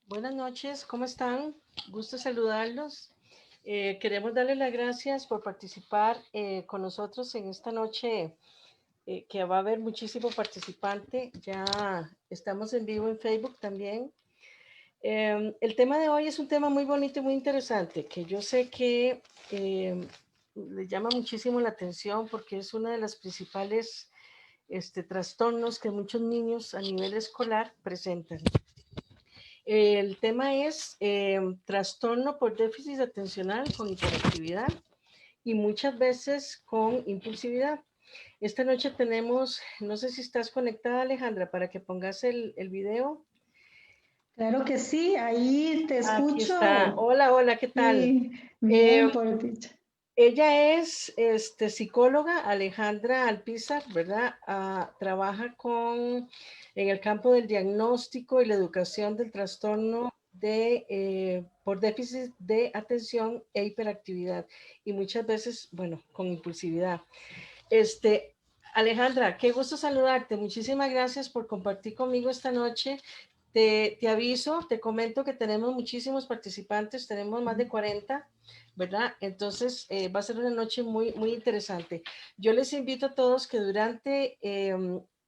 Buenas noches, ¿cómo están? Gusto saludarlos. Queremos darles las gracias por participar con nosotros en esta noche, que va a haber muchísimo participante. Ya estamos en vivo en Facebook también. El tema de hoy es un tema muy bonito y muy interesante, que yo sé que le llama muchísimo la atención porque es una de las principales trastornos que muchos niños a nivel escolar presentan. El tema es trastorno por déficit atencional con hiperactividad y muchas veces con impulsividad. Esta noche tenemos, no sé si estás conectada, Alejandra, para que pongas el video. Claro que sí, ahí te Aquí está. escucho. Hola, hola, ¿qué tal? Sí, Eh, bien, por dicha. Ella es psicóloga, Alejandra Alpizar, ¿verdad? Trabaja en el campo del diagnóstico y la educación del trastorno por déficit de atención e hiperactividad y muchas veces, bueno, con impulsividad. Este, Alejandra, qué gusto saludarte. Muchísimas gracias por compartir conmigo esta noche. Te aviso, te comento que tenemos muchísimos participantes, tenemos más de 40, ¿verdad? Entonces va a ser una noche muy, muy interesante. Yo les invito a todos que durante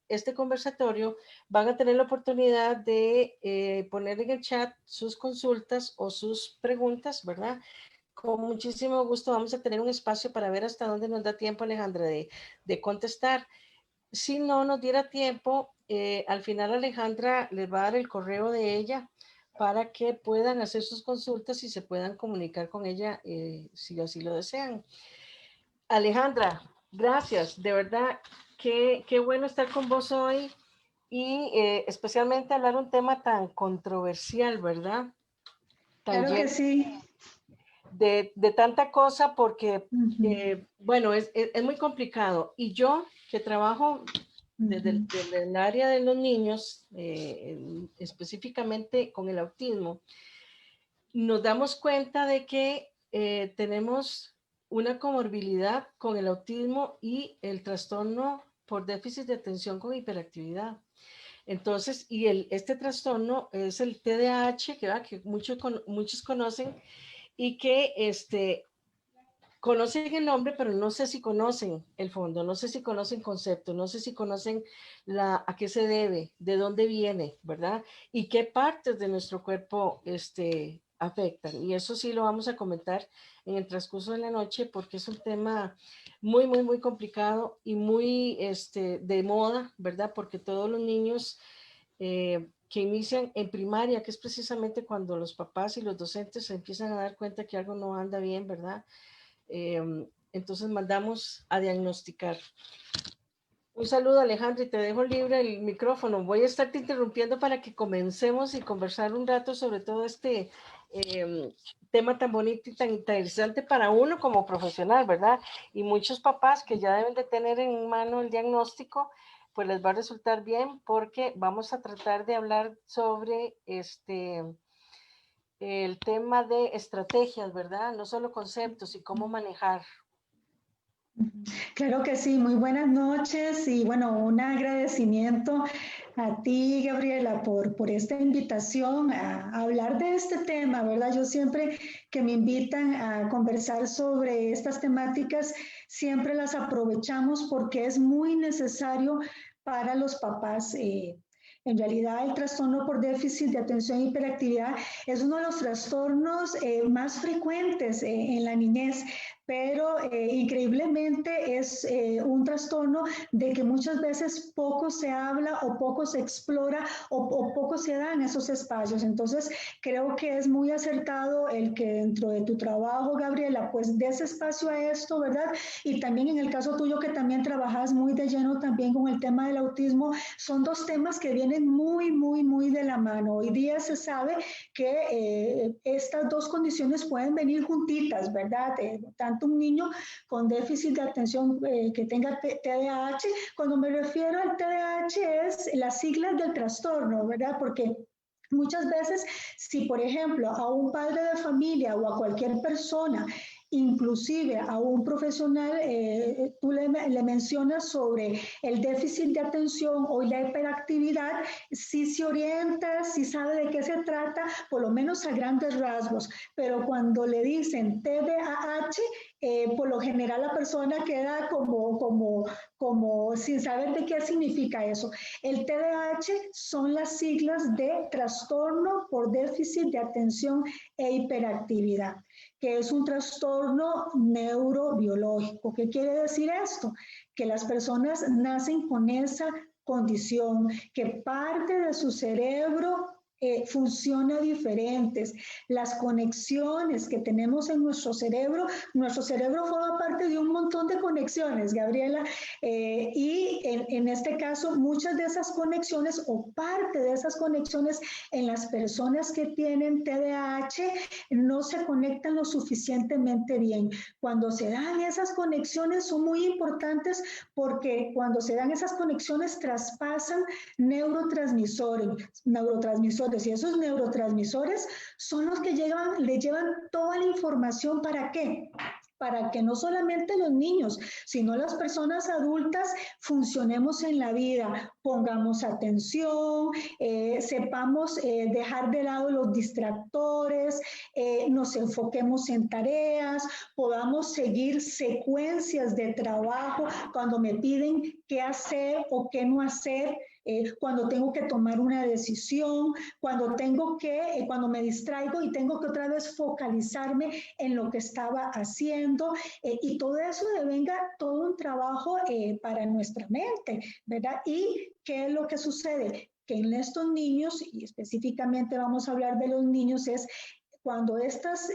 este conversatorio van a tener la oportunidad de poner en el chat sus consultas o sus preguntas, ¿verdad? Con muchísimo gusto vamos a tener un espacio para ver hasta dónde nos da tiempo, Alejandra, de contestar. Si no nos diera tiempo, al final Alejandra les va a dar el correo de ella para que puedan hacer sus consultas y se puedan comunicar con ella si así lo desean. Alejandra, gracias, de verdad, qué bueno estar con vos hoy y especialmente hablar un tema tan controversial, ¿verdad? Tan Claro que lleno sí. de tanta cosa porque, Ujú, bueno, es muy complicado. Y yo que trabajo ujú. desde el área de los niños, específicamente con el autismo, nos damos cuenta de que tenemos una comorbilidad con el autismo y el trastorno por déficit de atención con hiperactividad. Entonces, este trastorno es el TDAH, que muchos conocen y que conocen el nombre, pero no sé si conocen el fondo, no sé si conocen conceptos, no sé si conocen a qué se debe, de dónde viene, ¿verdad? Y qué partes de nuestro cuerpo afectan. Y eso sí lo vamos a comentar en el transcurso de la noche porque es un tema muy, muy, muy complicado y muy de moda, ¿verdad? Porque todos los niños que inician en primaria, que es precisamente cuando los papás y los docentes se empiezan a dar cuenta que algo no anda bien, ¿verdad? Entonces mandamos a diagnosticar. Un saludo, Alejandra, y te dejo libre el micrófono. Voy a estarte interrumpiendo para que comencemos y conversar un rato sobre todo eh, tema tan bonito y tan interesante para uno como profesional, ¿verdad? Y muchos papás que ya deben de tener en mano el diagnóstico, pues les va a resultar bien porque vamos a tratar de hablar sobre el tema de estrategias, ¿verdad? No solo conceptos y cómo manejar. Claro que sí, muy buenas noches y bueno, un agradecimiento a ti, Gabriela, por esta invitación a hablar de este tema, ¿verdad? Yo siempre que me invitan a conversar sobre estas temáticas, siempre las aprovechamos porque es muy necesario para los papás. En realidad, el trastorno por déficit de atención e hiperactividad es uno de los trastornos más frecuentes en la niñez, pero increíblemente es un trastorno de que muchas veces poco se habla o poco se explora o poco se dan esos espacios. Entonces, creo que es muy acertado el que dentro de tu trabajo, Gabriela, pues des espacio a esto, ¿verdad? Y también en el caso tuyo que también trabajas muy de lleno también con el tema del autismo, son dos temas que vienen muy, muy, muy de la mano. Hoy día se sabe que estas dos condiciones pueden venir juntitas, ¿verdad? Tanto un niño con déficit de atención que tenga TDAH, cuando me refiero al TDAH es las siglas del trastorno, ¿verdad? Porque muchas veces, si por ejemplo a un padre de familia o a cualquier persona inclusive a un profesional, tú le mencionas sobre el déficit de atención o la hiperactividad, sí se orienta, sí sabe de qué se trata, por lo menos a grandes rasgos, pero cuando le dicen TDAH, por lo general la persona queda como sin saber de qué significa eso. El TDAH son las siglas de trastorno por déficit de atención e hiperactividad, que es un trastorno neurobiológico. ¿Qué quiere decir esto? Que las personas nacen con esa condición, que parte de su cerebro funciona diferentes. Las conexiones que tenemos en nuestro cerebro forma parte de un montón de conexiones, Gabriela, y en este caso muchas de esas conexiones o parte de esas conexiones en las personas que tienen TDAH no se conectan lo suficientemente bien. Cuando se dan esas conexiones son muy importantes porque cuando se dan esas conexiones traspasan neurotransmisores, y esos neurotransmisores son los que le llevan toda la información. ¿Para qué? Para que no solamente los niños, sino las personas adultas funcionemos en la vida, pongamos atención, sepamos dejar de lado los distractores, nos enfoquemos en tareas, podamos seguir secuencias de trabajo cuando me piden qué hacer o qué no hacer. Cuando tengo que tomar una decisión, cuando me distraigo y tengo que otra vez focalizarme en lo que estaba haciendo, y todo eso devenga todo un trabajo para nuestra mente, ¿verdad? ¿Y qué es lo que sucede? Que en estos niños, y específicamente vamos a hablar de los niños, es cuando estos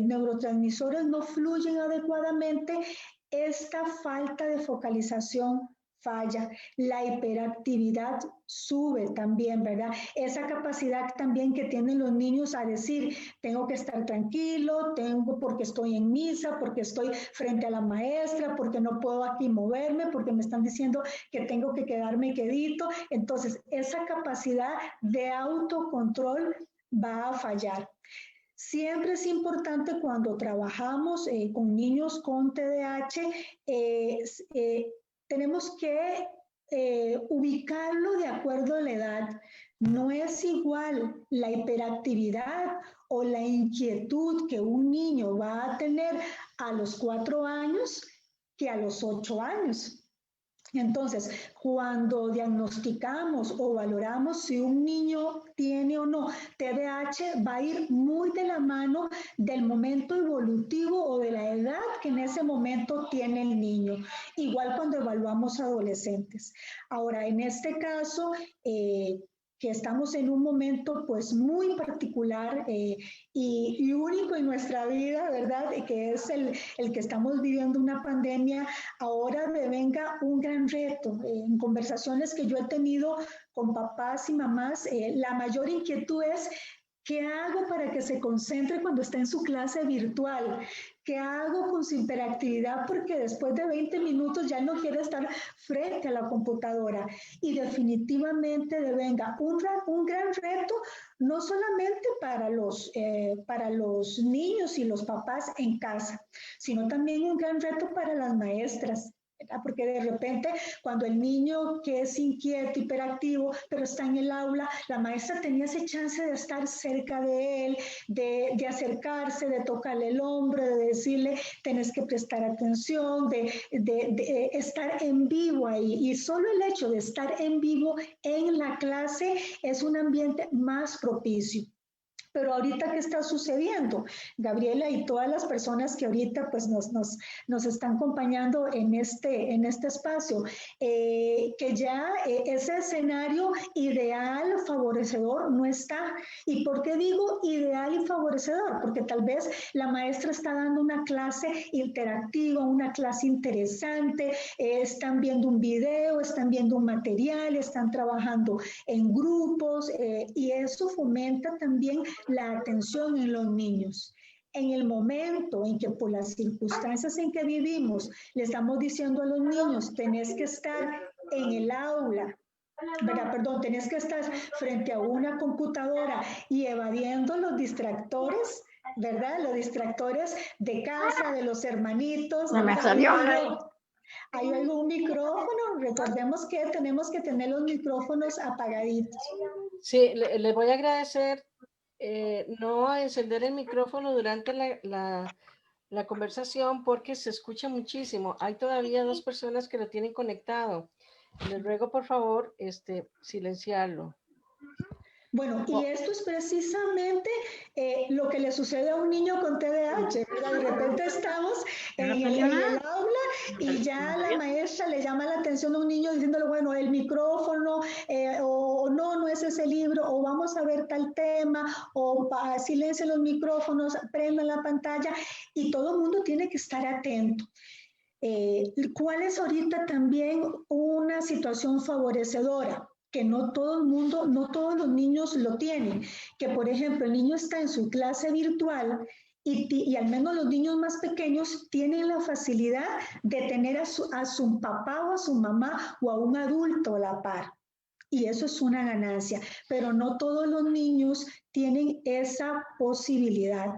neurotransmisores no fluyen adecuadamente, esta falta de focalización falla, la hiperactividad sube también, ¿verdad? Esa capacidad también que tienen los niños a decir, tengo que estar tranquilo, porque estoy en misa, porque estoy frente a la maestra, porque no puedo aquí moverme, porque me están diciendo que tengo que quedarme quedito. Entonces, esa capacidad de autocontrol va a fallar. Siempre es importante cuando trabajamos con niños con TDAH, tenemos que ubicarlo de acuerdo a la edad. No es igual la hiperactividad o la inquietud que un niño va a tener a los 4 años que a los 8 años. Entonces, cuando diagnosticamos o valoramos si un niño tiene o no TDAH, va a ir muy de la mano del momento evolutivo o de la edad que en ese momento tiene el niño. Igual cuando evaluamos adolescentes. Ahora, en este caso, que estamos en un momento pues muy particular y único en nuestra vida, ¿verdad? Que es el que estamos viviendo una pandemia, ahora devenga un gran reto. En conversaciones que yo he tenido con papás y mamás, la mayor inquietud es ¿qué hago para que se concentre cuando está en su clase virtual? ¿Qué hago con su hiperactividad? Porque después de 20 minutos ya no quiere estar frente a la computadora. Y definitivamente devenga un gran reto, no solamente para los niños y los papás en casa, sino también un gran reto para las maestras. Porque de repente cuando el niño que es inquieto, hiperactivo, pero está en el aula, la maestra tenía ese chance de estar cerca de él, de acercarse, de tocarle el hombro, de decirle, tenés que prestar atención, de estar en vivo ahí. Y solo el hecho de estar en vivo en la clase es un ambiente más propicio. Pero ahorita, ¿qué está sucediendo? Gabriela y todas las personas que ahorita pues, nos están acompañando en este espacio, que ya ese escenario ideal, favorecedor, no está. ¿Y por qué digo ideal y favorecedor? Porque tal vez la maestra está dando una clase interactiva, una clase interesante, están viendo un video, están viendo un material, están trabajando en grupos, y eso fomenta también la atención en los niños. En el momento en que por las circunstancias en que vivimos le estamos diciendo a los niños, tenés que estar en el aula, tenés que estar frente a una computadora y evadiendo los distractores, ¿verdad? Los distractores de casa, de los hermanitos. Se me salió. ¿Hay algún micrófono? Recordemos que tenemos que tener los micrófonos apagaditos. Sí, le voy a agradecer no encender el micrófono durante la conversación porque se escucha muchísimo. Hay todavía 2 personas que lo tienen conectado. Les ruego, por favor, silenciarlo. Bueno, y esto es precisamente lo que le sucede a un niño con TDAH, ¿verdad? De repente estamos en el aula y ya la maestra le llama la atención a un niño diciéndole, bueno, el micrófono, o no es ese libro, o vamos a ver tal tema, o silencien los micrófonos, prendan la pantalla, y todo el mundo tiene que estar atento. ¿Cuál es ahorita también una situación favorecedora? Que no todo el mundo, no todos los niños lo tienen, que por ejemplo el niño está en su clase virtual y al menos los niños más pequeños tienen la facilidad de tener a su papá o a su mamá o a un adulto a la par. Y eso es una ganancia, pero no todos los niños tienen esa posibilidad.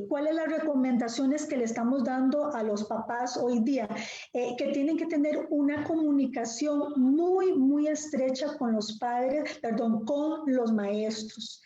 ¿Cuáles son las recomendaciones que le estamos dando a los papás hoy día? Que tienen que tener una comunicación muy, muy estrecha con los padres, perdón, con los maestros.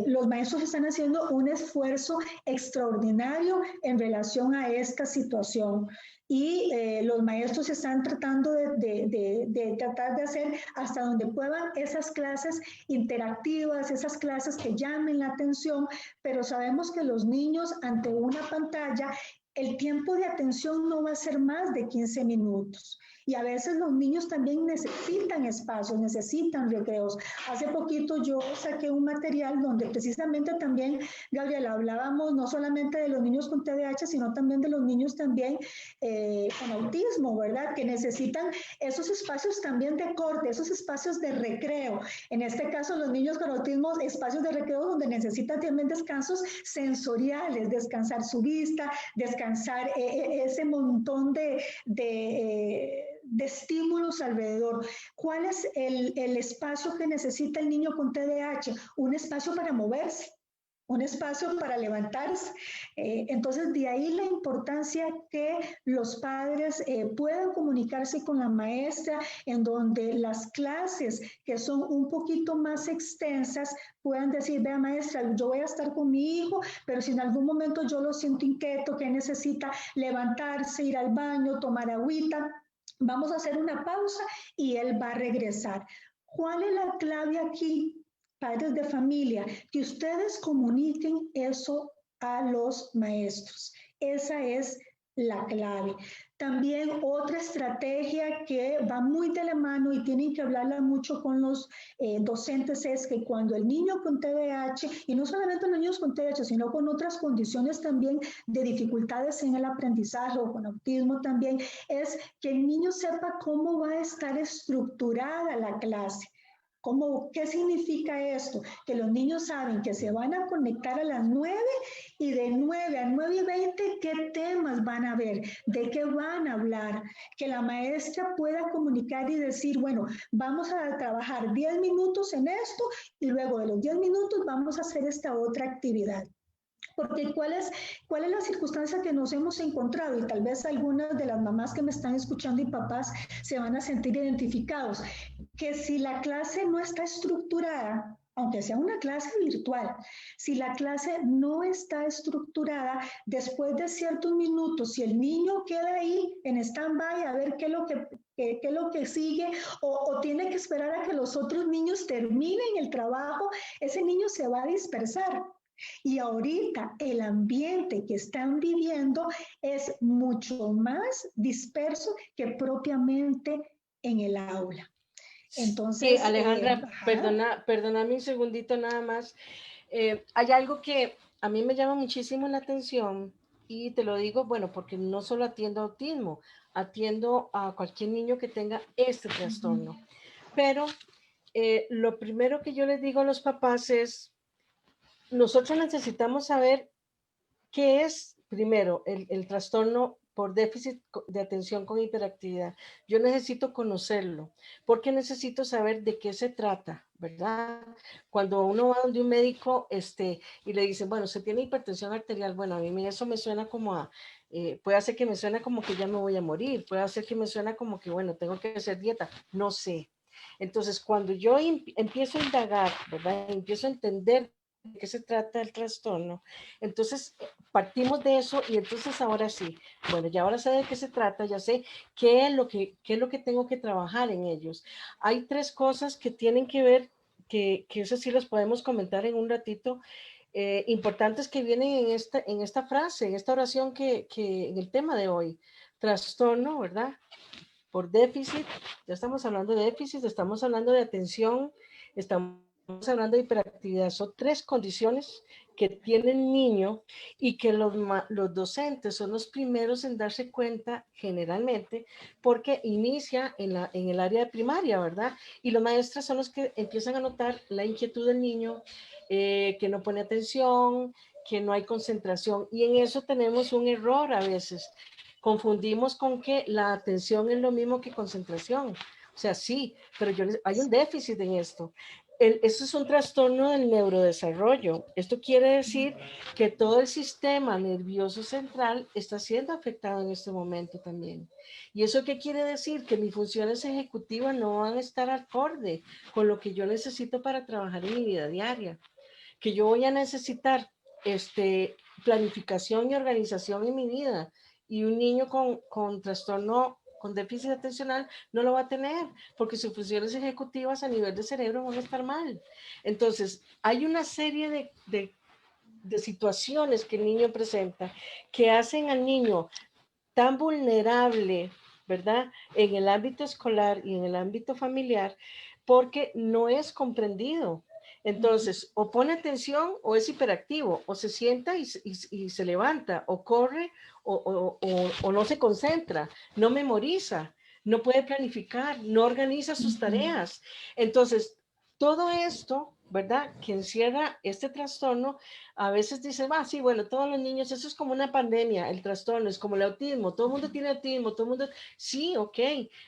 Los maestros están haciendo un esfuerzo extraordinario en relación a esta situación y los maestros están tratando de tratar de hacer hasta donde puedan esas clases interactivas, esas clases que llamen la atención, pero sabemos que los niños ante una pantalla, el tiempo de atención no va a ser más de 15 minutos. Y a veces los niños también necesitan espacios, necesitan recreos. Hace poquito yo saqué un material donde precisamente también, Gabriela, hablábamos no solamente de los niños con TDAH, sino también de los niños también con autismo, ¿verdad? Que necesitan esos espacios también de corte, esos espacios de recreo. En este caso, los niños con autismo, espacios de recreo donde necesitan también descansos sensoriales, descansar su vista, descansar ese montón de estímulos alrededor. ¿Cuál es el espacio que necesita el niño con TDAH? Un espacio para moverse, un espacio para levantarse. Entonces, de ahí la importancia que los padres puedan comunicarse con la maestra, en donde las clases que son un poquito más extensas puedan decir, vea maestra, yo voy a estar con mi hijo, pero si en algún momento yo lo siento inquieto, que necesita levantarse, ir al baño, tomar agüita, vamos a hacer una pausa y él va a regresar. ¿Cuál es la clave aquí? Padres de familia, que ustedes comuniquen eso a los maestros. Esa es la clave. También otra estrategia que va muy de la mano y tienen que hablarla mucho con los docentes es que cuando el niño con TDAH, y no solamente los niños con TDAH, sino con otras condiciones también de dificultades en el aprendizaje o con autismo también, es que el niño sepa cómo va a estar estructurada la clase. ¿Qué significa esto? Que los niños saben que se van a conectar a las 9 y de 9 a 9:20, ¿qué temas van a ver? ¿De qué van a hablar? Que la maestra pueda comunicar y decir, bueno, vamos a trabajar 10 minutos en esto y luego de los 10 minutos vamos a hacer esta otra actividad. Porque ¿cuál es la circunstancia que nos hemos encontrado? Y tal vez algunas de las mamás que me están escuchando y papás se van a sentir identificados. Que si la clase no está estructurada, aunque sea una clase virtual, si la clase no está estructurada, después de ciertos minutos, si el niño queda ahí en stand-by a ver qué es lo que sigue o tiene que esperar a que los otros niños terminen el trabajo, ese niño se va a dispersar. Y ahorita el ambiente que están viviendo es mucho más disperso que propiamente en el aula. Entonces, sí, Alejandra, perdóname un segundito nada más. Hay algo que a mí me llama muchísimo la atención y te lo digo, bueno, porque no solo atiendo autismo, atiendo a cualquier niño que tenga este trastorno. Pero lo primero que yo les digo a los papás es, nosotros necesitamos saber qué es, primero, el trastorno por déficit de atención con hiperactividad. Yo necesito conocerlo, porque necesito saber de qué se trata, ¿verdad? Cuando uno va donde un médico y le dicen, bueno, usted tiene hipertensión arterial, bueno, a mí eso me suena como a, puede hacer que me suene como que ya me voy a morir, puede hacer que me suena como que, bueno, tengo que hacer dieta, no sé. Entonces, cuando yo empiezo a indagar, ¿verdad? Empiezo a entender de qué se trata el trastorno, entonces partimos de eso y entonces ahora sí, bueno, ya ahora sé de qué se trata, ya sé qué es lo que tengo que trabajar en ellos. Hay tres cosas que tienen que ver, que eso sí los podemos comentar en un ratito, importantes que vienen en esta frase, en esta oración en el tema de hoy. Trastorno, ¿verdad? Por déficit, ya estamos hablando de déficit, estamos hablando de atención, estamos hablando de hiperactividad. Son tres condiciones que tiene el niño y que los docentes son los primeros en darse cuenta generalmente porque inicia en el área de primaria, ¿verdad? Y los maestros son los que empiezan a notar la inquietud del niño, que no pone atención, que no hay concentración. Y en eso tenemos un error a veces. Confundimos con que la atención es lo mismo que concentración. O sea, sí, pero hay un déficit en esto. Esto es un trastorno del neurodesarrollo. Esto quiere decir que todo el sistema nervioso central está siendo afectado en este momento también. ¿Y eso qué quiere decir? Que mis funciones ejecutivas no van a estar acorde con lo que yo necesito para trabajar en mi vida diaria. Que yo voy a necesitar planificación y organización en mi vida. Y un niño con trastorno, con déficit atencional, no lo va a tener, porque sus funciones ejecutivas a nivel de cerebro van a estar mal. Entonces, hay una serie de situaciones que el niño presenta que hacen al niño tan vulnerable, ¿verdad? En el ámbito escolar y en el ámbito familiar, porque no es comprendido. Entonces, o pone atención o es hiperactivo, o se sienta y se levanta, o corre o no se concentra, no memoriza, no puede planificar, no organiza sus tareas. Entonces, todo esto, ¿verdad? Que encierra este trastorno, a veces dice, va, sí, bueno, todos los niños, eso es como una pandemia, el trastorno, es como el autismo, todo el mundo tiene autismo, todo el mundo, sí, ok,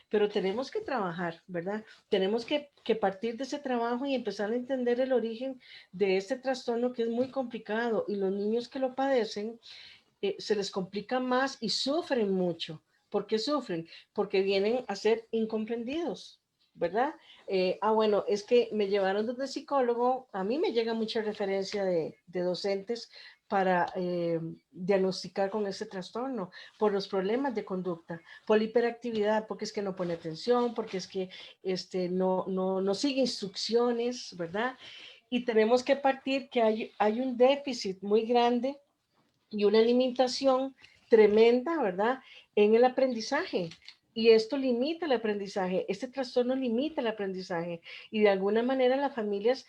pero tenemos que trabajar, ¿verdad? Tenemos que partir de ese trabajo y empezar a entender el origen de este trastorno que es muy complicado y los niños que lo padecen se les complica más y sufren mucho. ¿Por qué sufren? Porque vienen a ser incomprendidos, ¿verdad? Bueno, es que me llevaron donde psicólogo, a mí me llega mucha referencia de docentes para diagnosticar con este trastorno, por los problemas de conducta, por la hiperactividad, porque es que no pone atención, porque es que no sigue instrucciones, ¿verdad? Y tenemos que partir que hay un déficit muy grande y una limitación tremenda, ¿verdad? En el aprendizaje. Y esto limita el aprendizaje, este trastorno limita el aprendizaje y de alguna manera las familias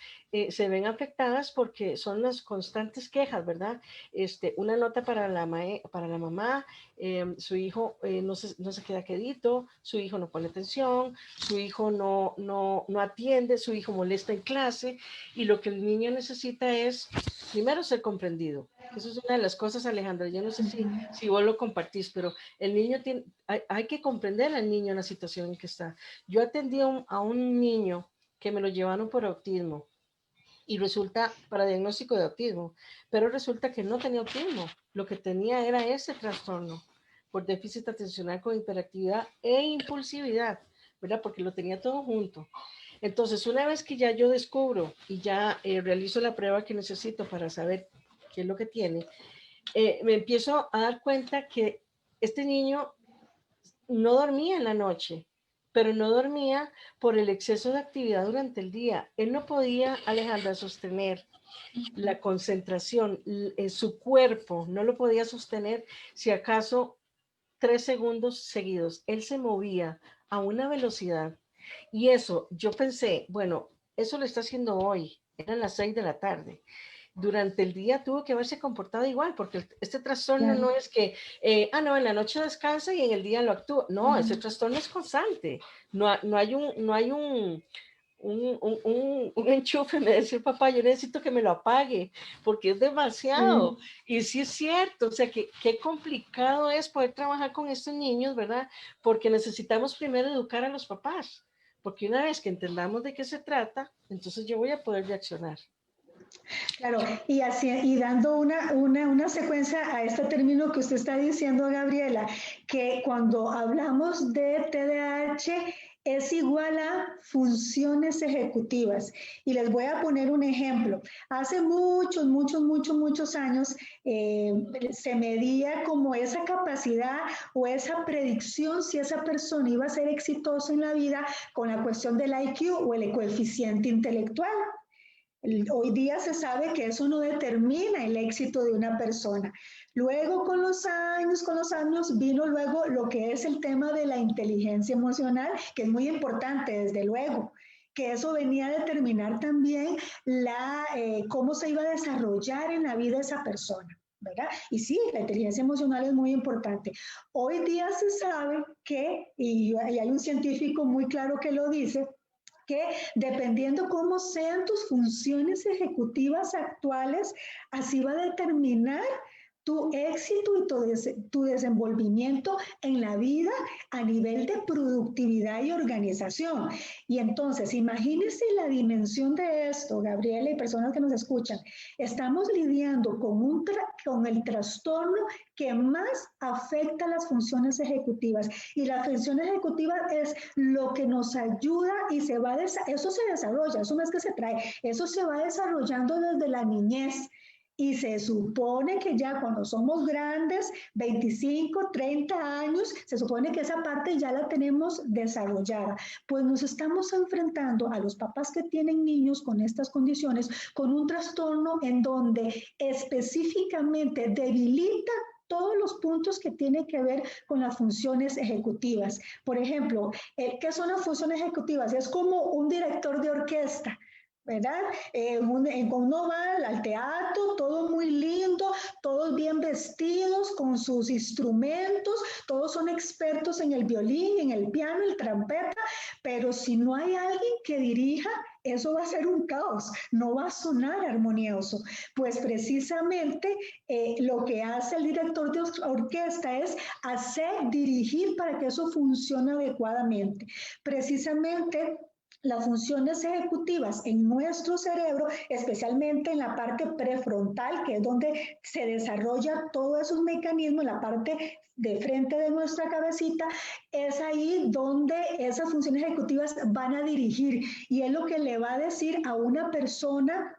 se ven afectadas porque son las constantes quejas, ¿verdad? Una nota para para la mamá, su hijo no se queda quedito, su hijo no pone atención, su hijo no atiende, su hijo molesta en clase y lo que el niño necesita es primero ser comprendido. Eso es una de las cosas, Alejandra. Yo no sé si vos lo compartís, pero el niño hay que comprender al niño en la situación en que está. Yo atendí a un niño que me lo llevaron por autismo y resulta para diagnóstico de autismo, pero resulta que no tenía autismo. Lo que tenía era ese trastorno por déficit atencional con hiperactividad e impulsividad, ¿verdad? Porque lo tenía todo junto. Entonces, una vez que ya yo descubro y ya realizo la prueba que necesito para saber qué es lo que tiene, me empiezo a dar cuenta que este niño no dormía en la noche, pero no dormía por el exceso de actividad durante el día. Él no podía, Alejandra, sostener la concentración, su cuerpo no lo podía sostener si acaso 3 segundos seguidos. Él se movía a una velocidad y eso, yo pensé, bueno, eso lo está haciendo hoy, eran las 6 de la tarde. Durante el día tuvo que haberse comportado igual, porque este trastorno Claro. no es que, no, en la noche descansa y en el día lo actúa. No, ese trastorno es constante. No hay un un enchufe, me decía el papá, yo necesito que me lo apague, porque es demasiado. Sí. Y sí es cierto, o sea, que qué complicado es poder trabajar con estos niños, ¿verdad? Porque necesitamos primero educar a los papás, porque una vez que entendamos de qué se trata, entonces yo voy a poder reaccionar. Claro, y, así, y dando una secuencia a este término que usted está diciendo, Gabriela, que cuando hablamos de TDAH es igual a funciones ejecutivas. Y les voy a poner un ejemplo. Hace muchos años se medía como esa capacidad o esa predicción si esa persona iba a ser exitosa en la vida con la cuestión del IQ o el coeficiente intelectual. Hoy día se sabe que eso no determina el éxito de una persona. Luego, con los años, vino luego lo que es el tema de la inteligencia emocional, que es muy importante, desde luego, que eso venía a determinar también cómo se iba a desarrollar en la vida esa persona. ¿Verdad? Y sí, la inteligencia emocional es muy importante. Hoy día se sabe que, y hay un científico muy claro que lo dice, que dependiendo cómo sean tus funciones ejecutivas actuales, así va a determinar tu éxito y tu desenvolvimiento en la vida a nivel de productividad y organización. Y entonces, imagínense la dimensión de esto, Gabriela y personas que nos escuchan. Estamos lidiando con el trastorno que más afecta a las funciones ejecutivas. Y la función ejecutiva es lo que nos ayuda y eso se desarrolla, eso no es que se trae, eso se va desarrollando desde la niñez. Y se supone que ya cuando somos grandes, 25, 30 años, se supone que esa parte ya la tenemos desarrollada. Pues nos estamos enfrentando a los papás que tienen niños con estas condiciones, con un trastorno en donde específicamente debilita todos los puntos que tienen que ver con las funciones ejecutivas. Por ejemplo, ¿qué son las funciones ejecutivas? Es como un director de orquesta. ¿Verdad? Uno va al teatro, todo muy lindo, todos bien vestidos, con sus instrumentos, todos son expertos en el violín, en el piano, el trompeta, pero si no hay alguien que dirija, eso va a ser un caos, no va a sonar armonioso. Pues precisamente lo que hace el director de orquesta es dirigir para que eso funcione adecuadamente. Precisamente las funciones ejecutivas en nuestro cerebro, especialmente en la parte prefrontal, que es donde se desarrolla todos esos mecanismos, la parte de frente de nuestra cabecita, es ahí donde esas funciones ejecutivas van a dirigir y es lo que le va a decir a una persona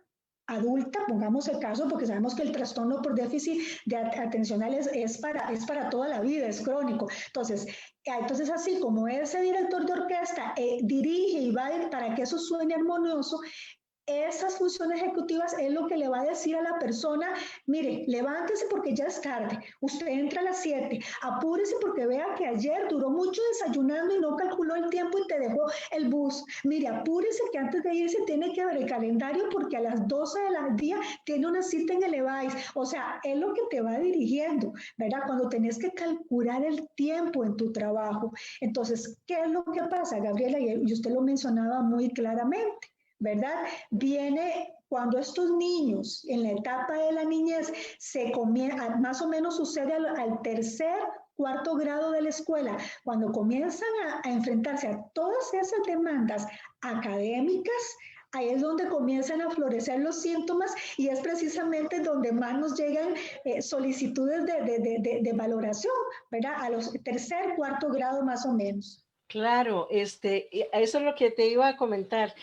adulta, pongamos el caso, porque sabemos que el trastorno por déficit de atencional es para toda la vida, es crónico. Entonces, así como ese director de orquesta dirige y va para que eso suene armonioso, esas funciones ejecutivas es lo que le va a decir a la persona, mire, levántese porque ya es tarde, usted entra a las 7, apúrese porque vea que ayer duró mucho desayunando y no calculó el tiempo y te dejó el bus. Mire, apúrese que antes de irse tiene que ver el calendario porque a las 12 del día tiene una cita en el EVAIS. O sea, es lo que te va dirigiendo, ¿verdad? Cuando tenés que calcular el tiempo en tu trabajo. Entonces, ¿qué es lo que pasa, Gabriela? Y usted lo mencionaba muy claramente. ¿Verdad? Viene cuando estos niños en la etapa de la niñez más o menos sucede al tercer, cuarto grado de la escuela, cuando comienzan a enfrentarse a todas esas demandas académicas, ahí es donde comienzan a florecer los síntomas y es precisamente donde más nos llegan solicitudes de valoración, ¿verdad? A los tercer, cuarto grado más o menos. Claro, eso es lo que te iba a comentar,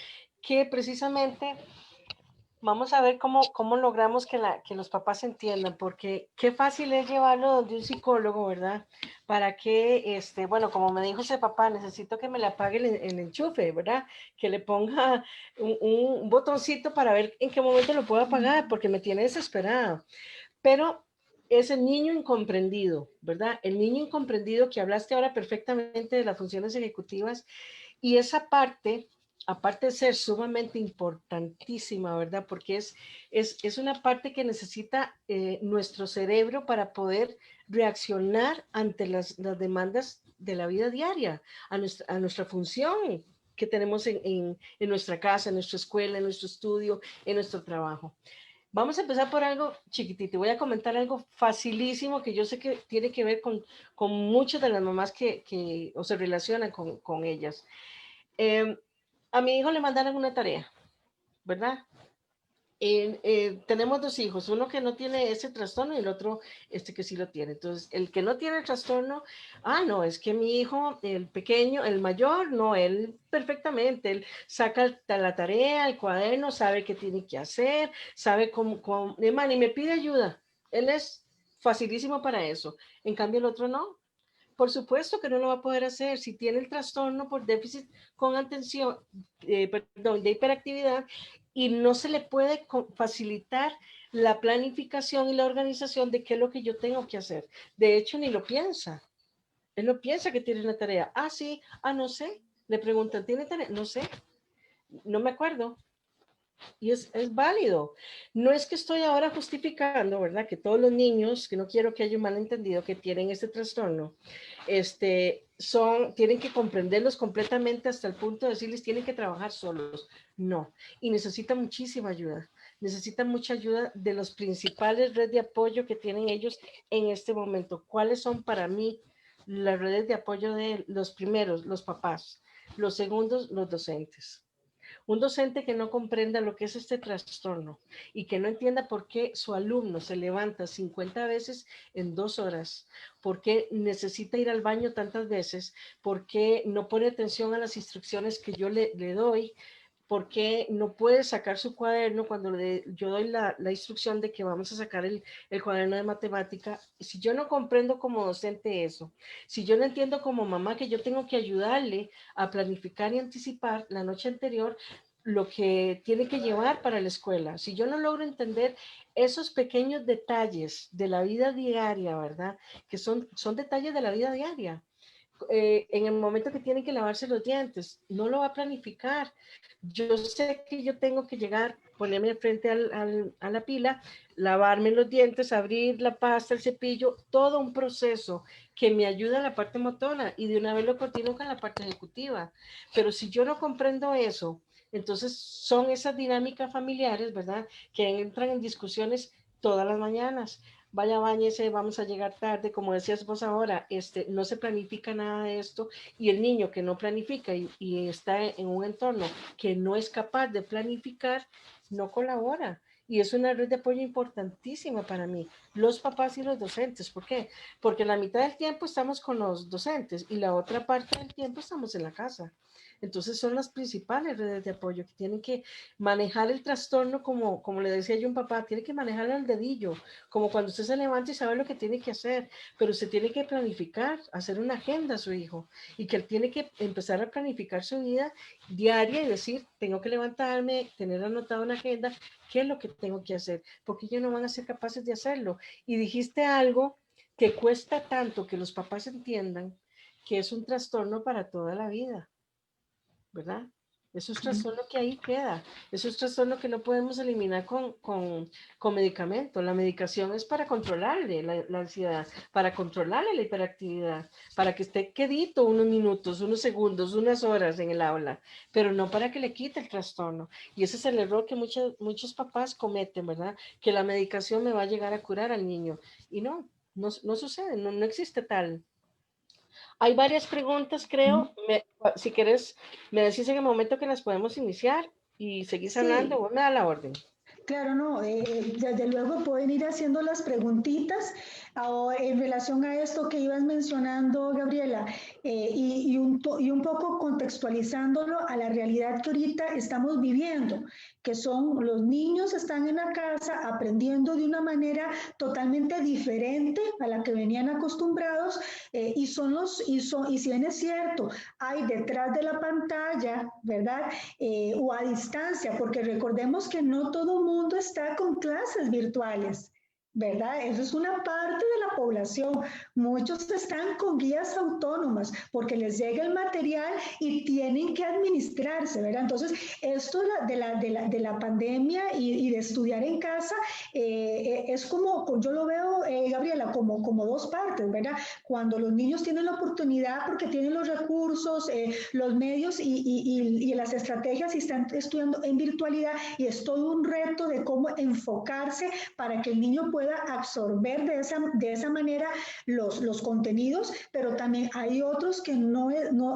que precisamente vamos a ver cómo logramos que los papás entiendan, porque qué fácil es llevarlo donde un psicólogo, ¿verdad? Para que, bueno, como me dijo ese papá, necesito que me le apague el enchufe, ¿verdad? Que le ponga un botoncito para ver en qué momento lo puedo apagar, porque me tiene desesperado. Pero es el niño incomprendido, ¿verdad? El niño incomprendido que hablaste ahora perfectamente de las funciones ejecutivas y esa parte, aparte de ser sumamente importantísima, ¿verdad? Porque es una parte que necesita nuestro cerebro para poder reaccionar ante las demandas de la vida diaria, a nuestra función. que tenemos en nuestra casa, en nuestra escuela, en nuestro estudio, en nuestro trabajo. Vamos a empezar por algo chiquitito. Voy a comentar algo facilísimo que yo sé que tiene que ver con muchas de las mamás que o se relacionan con ellas. A mi hijo le mandaron una tarea, ¿verdad? Tenemos dos hijos, uno que no tiene ese trastorno y el otro que sí lo tiene. Entonces, el que no tiene el trastorno, no, es que mi hijo, el pequeño, el mayor, no, él perfectamente, él saca la tarea, el cuaderno, sabe qué tiene que hacer, sabe cómo y me pide ayuda. Él es facilísimo para eso. En cambio, el otro no. Por supuesto que no lo va a poder hacer si tiene el trastorno por déficit con atención, perdón, de hiperactividad y no se le puede facilitar la planificación y la organización de qué es lo que yo tengo que hacer. De hecho, ni lo piensa. Él no piensa que tiene una tarea. Sí, no sé. Le preguntan, ¿tiene tarea? No sé. No me acuerdo. Y es válido. No es que estoy ahora justificando, ¿verdad? Que todos los niños, que no quiero que haya un malentendido, que tienen este trastorno, tienen que comprenderlos completamente hasta el punto de decirles, tienen que trabajar solos. No. Y necesitan muchísima ayuda. Necesitan mucha ayuda de los principales redes de apoyo que tienen ellos en este momento. ¿Cuáles son para mí las redes de apoyo de los primeros, los papás? Los segundos, los docentes. Un docente que no comprenda lo que es este trastorno y que no entienda por qué su alumno se levanta 50 veces en 2 horas, por qué necesita ir al baño tantas veces, por qué no pone atención a las instrucciones que yo le doy, por qué no puede sacar su cuaderno cuando yo doy la instrucción de que vamos a sacar el cuaderno de matemática. Si yo no comprendo como docente eso, si yo no entiendo como mamá que yo tengo que ayudarle a planificar y anticipar la noche anterior lo que tiene que llevar para la escuela, si yo no logro entender esos pequeños detalles de la vida diaria, ¿verdad? Que son detalles de la vida diaria. En el momento que tiene que lavarse los dientes, no lo va a planificar. Yo sé que yo tengo que llegar, ponerme frente a la pila, lavarme los dientes, abrir la pasta, el cepillo, todo un proceso que me ayuda en la parte motora y de una vez lo continúo con la parte ejecutiva. Pero si yo no comprendo eso, entonces son esas dinámicas familiares, ¿verdad? Que entran en discusiones todas las mañanas. Vaya, bañese, vamos a llegar tarde, como decías vos ahora, no se planifica nada de esto y el niño que no planifica y está en un entorno que no es capaz de planificar, no colabora. Y es una red de apoyo importantísima para mí, los papás y los docentes. ¿Por qué? Porque la mitad del tiempo estamos con los docentes y la otra parte del tiempo estamos en la casa. Entonces son las principales redes de apoyo que tienen que manejar el trastorno como le decía yo a un papá, tiene que manejar al dedillo, como cuando usted se levanta y sabe lo que tiene que hacer, pero usted tiene que planificar, hacer una agenda a su hijo y que él tiene que empezar a planificar su vida diaria y decir, tengo que levantarme, tener anotado una agenda, qué es lo que tengo que hacer, porque ellos no van a ser capaces de hacerlo. Y dijiste algo que cuesta tanto que los papás entiendan que es un trastorno para toda la vida. ¿Verdad? Eso es trastorno que ahí queda. Eso es trastorno que no podemos eliminar con medicamento. La medicación es para controlarle la ansiedad, para controlarle la hiperactividad, para que esté quedito unos minutos, unos segundos, unas horas en el aula, pero no para que le quite el trastorno. Y ese es el error que muchos papás cometen, ¿verdad? Que la medicación me va a llegar a curar al niño. Y no sucede, no existe tal. Hay varias preguntas, creo. Si quieres, me decís en el momento que las podemos iniciar y seguís hablando, Sí, vos me da la orden. claro, no, desde luego pueden ir haciendo las preguntitas en relación a esto que ibas mencionando, Gabriela, y un poco contextualizándolo a la realidad que ahorita estamos viviendo, que son los niños están en la casa aprendiendo de una manera totalmente diferente a la que venían acostumbrados, y si bien es cierto, hay detrás de la pantalla, ¿verdad? O a distancia, porque recordemos que no todo mundo está con clases virtuales. ¿verdad? Eso es una parte de la población. Muchos están con guías autónomas porque les llega el material y tienen que administrarse, ¿verdad? Entonces, esto de la pandemia y de estudiar en casa es como, yo lo veo, Gabriela, como dos partes, ¿verdad? Cuando los niños tienen la oportunidad porque tienen los recursos, los medios y las estrategias y están estudiando en virtualidad y es todo un reto de cómo enfocarse para que el niño pueda absorber de esa manera los contenidos, pero también hay otros que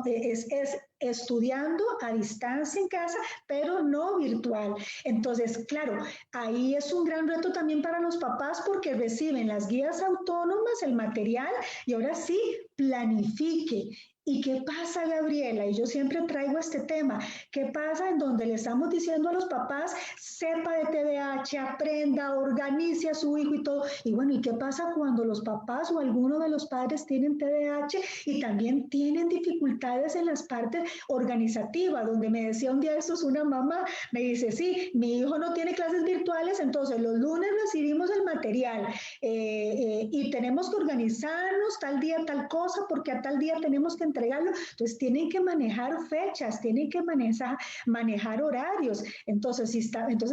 es estudiando a distancia en casa, pero no virtual. Entonces, claro, ahí es un gran reto también para los papás porque reciben las guías autónomas, el material, y ahora sí, planifique. ¿Y qué pasa, Gabriela? Y yo siempre traigo este tema. ¿Qué pasa en donde le estamos diciendo a los papás, sepa de TDAH, aprenda, organice a su hijo y todo? Y bueno, ¿y qué pasa cuando los papás o alguno de los padres tienen TDAH y también tienen dificultades en las partes organizativas? Donde me decía un día eso es una mamá, me dice, sí, mi hijo no tiene clases virtuales, entonces los lunes recibimos el material y tenemos que organizarnos tal día, tal cosa, porque a tal día tenemos que entregarlo. Entonces tienen que manejar fechas, tienen que manejar horarios. Entonces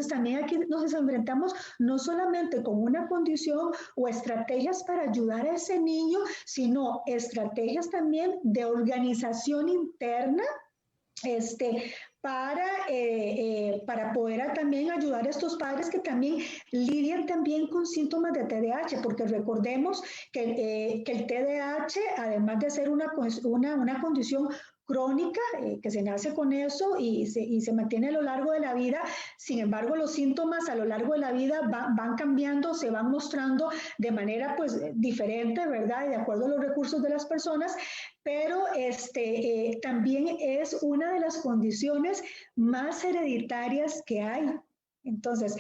también aquí nos enfrentamos no solamente con una condición o estrategias para ayudar a ese niño, sino estrategias también de organización interna para poder también ayudar a estos padres que también lidian también con síntomas de TDAH, porque recordemos que el TDAH, además de ser una condición crónica, que se nace con eso y se mantiene a lo largo de la vida, sin embargo los síntomas a lo largo de la vida van cambiando, se van mostrando de manera pues diferente, ¿verdad? Y de acuerdo a los recursos de las personas, pero también es una de las condiciones más hereditarias que hay. Entonces,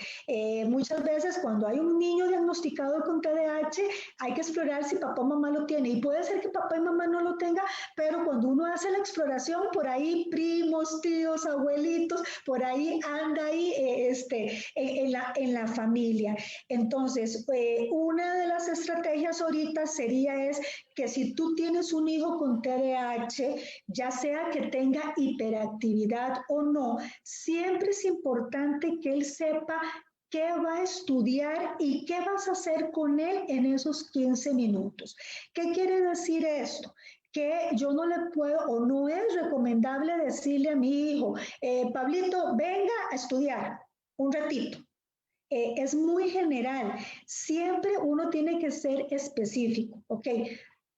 muchas veces cuando hay un niño diagnosticado con TDAH, hay que explorar si papá o mamá lo tiene. Y puede ser que papá y mamá no lo tengan, pero cuando uno hace la exploración, por ahí primos, tíos, abuelitos, por ahí anda ahí en la familia. Entonces, una de las estrategias ahorita sería que si tú tienes un hijo con TDAH, ya sea que tenga hiperactividad o no, siempre es importante que él sepa qué va a estudiar y qué vas a hacer con él en esos 15 minutos. ¿Qué quiere decir esto? Que yo no le puedo o no es recomendable decirle a mi hijo, Pablito, venga a estudiar un ratito. Es muy general. Siempre uno tiene que ser específico, ¿ok?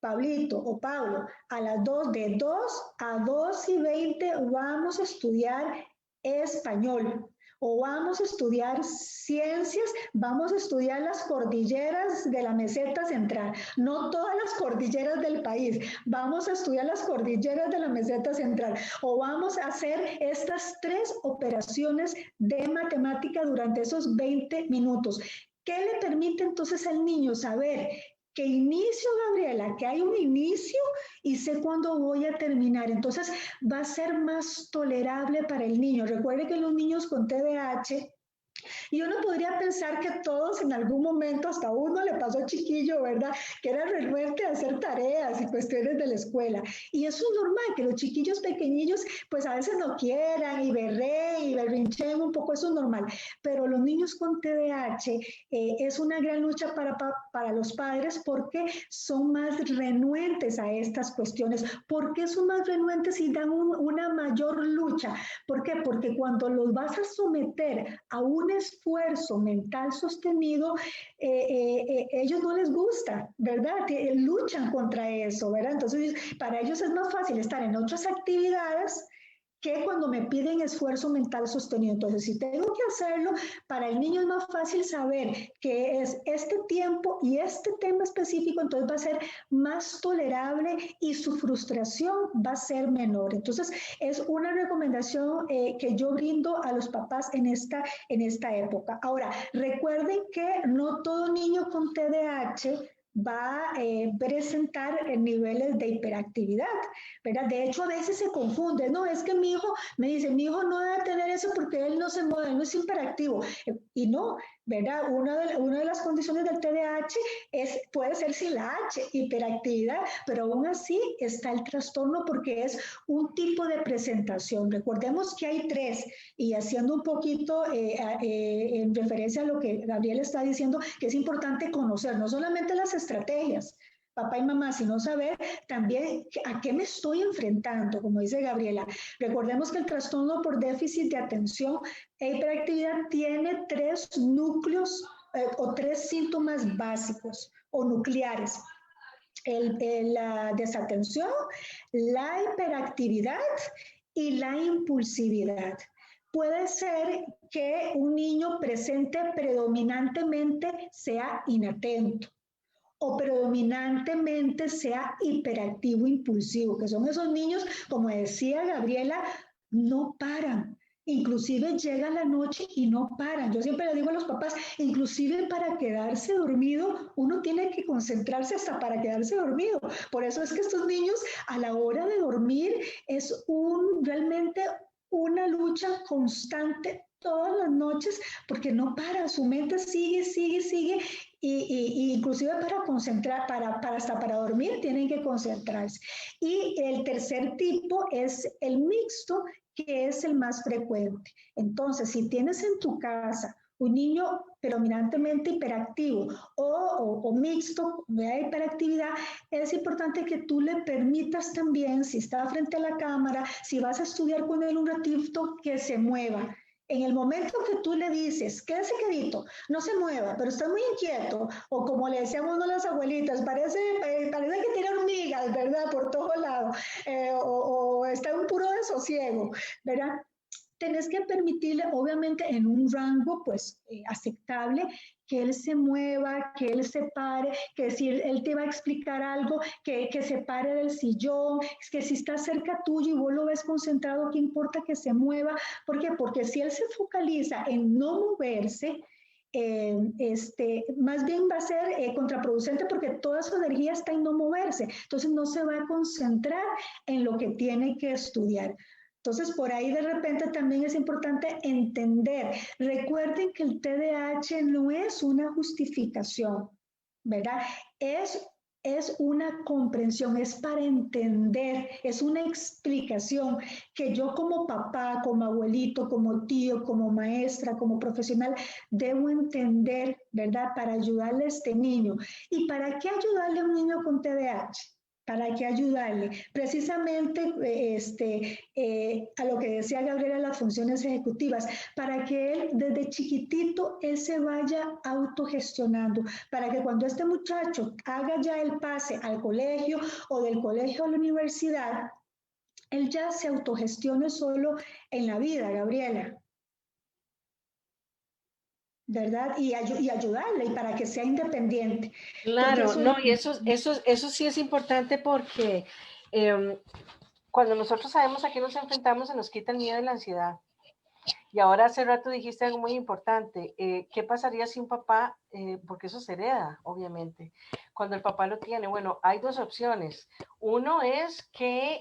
Pablito o Pablo, a las 2, de 2 a 2:20 vamos a estudiar español o vamos a estudiar ciencias, vamos a estudiar las cordilleras de la meseta central, no todas las cordilleras del país, vamos a estudiar las cordilleras de la meseta central o vamos a hacer estas 3 operaciones de matemática durante esos 20 minutos. ¿Qué le permite entonces al niño saber que inicio, Gabriela, que hay un inicio y sé cuándo voy a terminar? Entonces va a ser más tolerable para el niño. Recuerde que los niños con TDAH, y uno podría pensar que todos en algún momento, hasta a uno le pasó chiquillo, ¿verdad? Que era renuente a hacer tareas y cuestiones de la escuela. Y eso es normal, que los chiquillos pequeñillos pues a veces no quieran y berreen y berrinchen un poco, eso es normal. Pero los niños con TDAH es una gran lucha para los padres porque son más renuentes a estas cuestiones. ¿Por qué son más renuentes y dan una mayor lucha? ¿Por qué? Porque cuando los vas a someter a un esfuerzo mental sostenido, ellos no les gusta, ¿verdad? Luchan contra eso, ¿verdad? Entonces, para ellos es más fácil estar en otras actividades que cuando me piden esfuerzo mental sostenido. Entonces, si tengo que hacerlo, para el niño es más fácil saber que es este tiempo y este tema específico, entonces va a ser más tolerable y su frustración va a ser menor. Entonces, es una recomendación que yo brindo a los papás en esta época. Ahora, recuerden que no todo niño con TDAH va a presentar niveles de hiperactividad, ¿verdad? De hecho, a veces se confunde, no, es que mi hijo, me dice, mi hijo no debe tener eso porque él no se mueve, no es hiperactivo. Y no, ¿verdad? Una de las condiciones del TDAH puede ser sin la H, hiperactividad, pero aún así está el trastorno porque es un tipo de presentación. Recordemos que hay tres, y haciendo un poquito en referencia a lo que Gabriel está diciendo, que es importante conocer no solamente las estrategias, papá y mamá, sino saber también a qué me estoy enfrentando, como dice Gabriela. Recordemos que el trastorno por déficit de atención e hiperactividad tiene tres núcleos o tres síntomas básicos o nucleares. La desatención, la hiperactividad y la impulsividad. Puede ser que un niño presente predominantemente sea inatento o predominantemente sea hiperactivo impulsivo, que son esos niños, como decía Gabriela, no paran. Inclusive llega la noche y no paran. Yo siempre le digo a los papás, inclusive para quedarse dormido, uno tiene que concentrarse hasta para quedarse dormido. Por eso es que estos niños a la hora de dormir es realmente una lucha constante todas las noches porque no para, su mente sigue, sigue, sigue y inclusive para concentrar, hasta para dormir tienen que concentrarse. Y el tercer tipo es el mixto, que es el más frecuente. Entonces, si tienes en tu casa un niño predominantemente hiperactivo o mixto de hiperactividad, es importante que tú le permitas también, si está frente a la cámara, si vas a estudiar con él un ratito, que se mueva. En el momento que tú le dices, quédese quedito, no se mueva, pero está muy inquieto, o como le decíamos a las abuelitas, parece que tiene hormigas, ¿verdad? Por todos lados, o está en un puro desosiego, ¿verdad? Tenés que permitirle, obviamente, en un rango pues aceptable, que él se mueva, que él se pare, que si él te va a explicar algo, que se pare del sillón, que si está cerca tuyo y vos lo ves concentrado, ¿qué importa que se mueva? ¿Por qué? Porque si él se focaliza en no moverse, más bien va a ser contraproducente porque toda su energía está en no moverse, entonces no se va a concentrar en lo que tiene que estudiar. Entonces, por ahí de repente también es importante entender. Recuerden que el TDAH no es una justificación, ¿verdad? Es, es una comprensión, es para entender, es una explicación que yo como papá, como abuelito, como tío, como maestra, como profesional, debo entender, ¿verdad? Para ayudarle a este niño. ¿Y para qué ayudarle a un niño con TDAH? ¿Para qué ayudarle? Precisamente a lo que decía Gabriela, las funciones ejecutivas, para que él desde chiquitito él se vaya autogestionando, para que cuando este muchacho haga ya el pase al colegio o del colegio a la universidad, él ya se autogestione solo en la vida, Gabriela. ¿Verdad? Y ayudarle y para que sea independiente. Porque Claro, eso no, y eso sí es importante porque cuando nosotros sabemos a qué nos enfrentamos, se nos quita el miedo y la ansiedad. Y ahora hace rato dijiste algo muy importante. ¿Qué pasaría si un papá, porque eso se hereda, obviamente, cuando el papá lo tiene? Bueno, hay dos opciones. Uno es que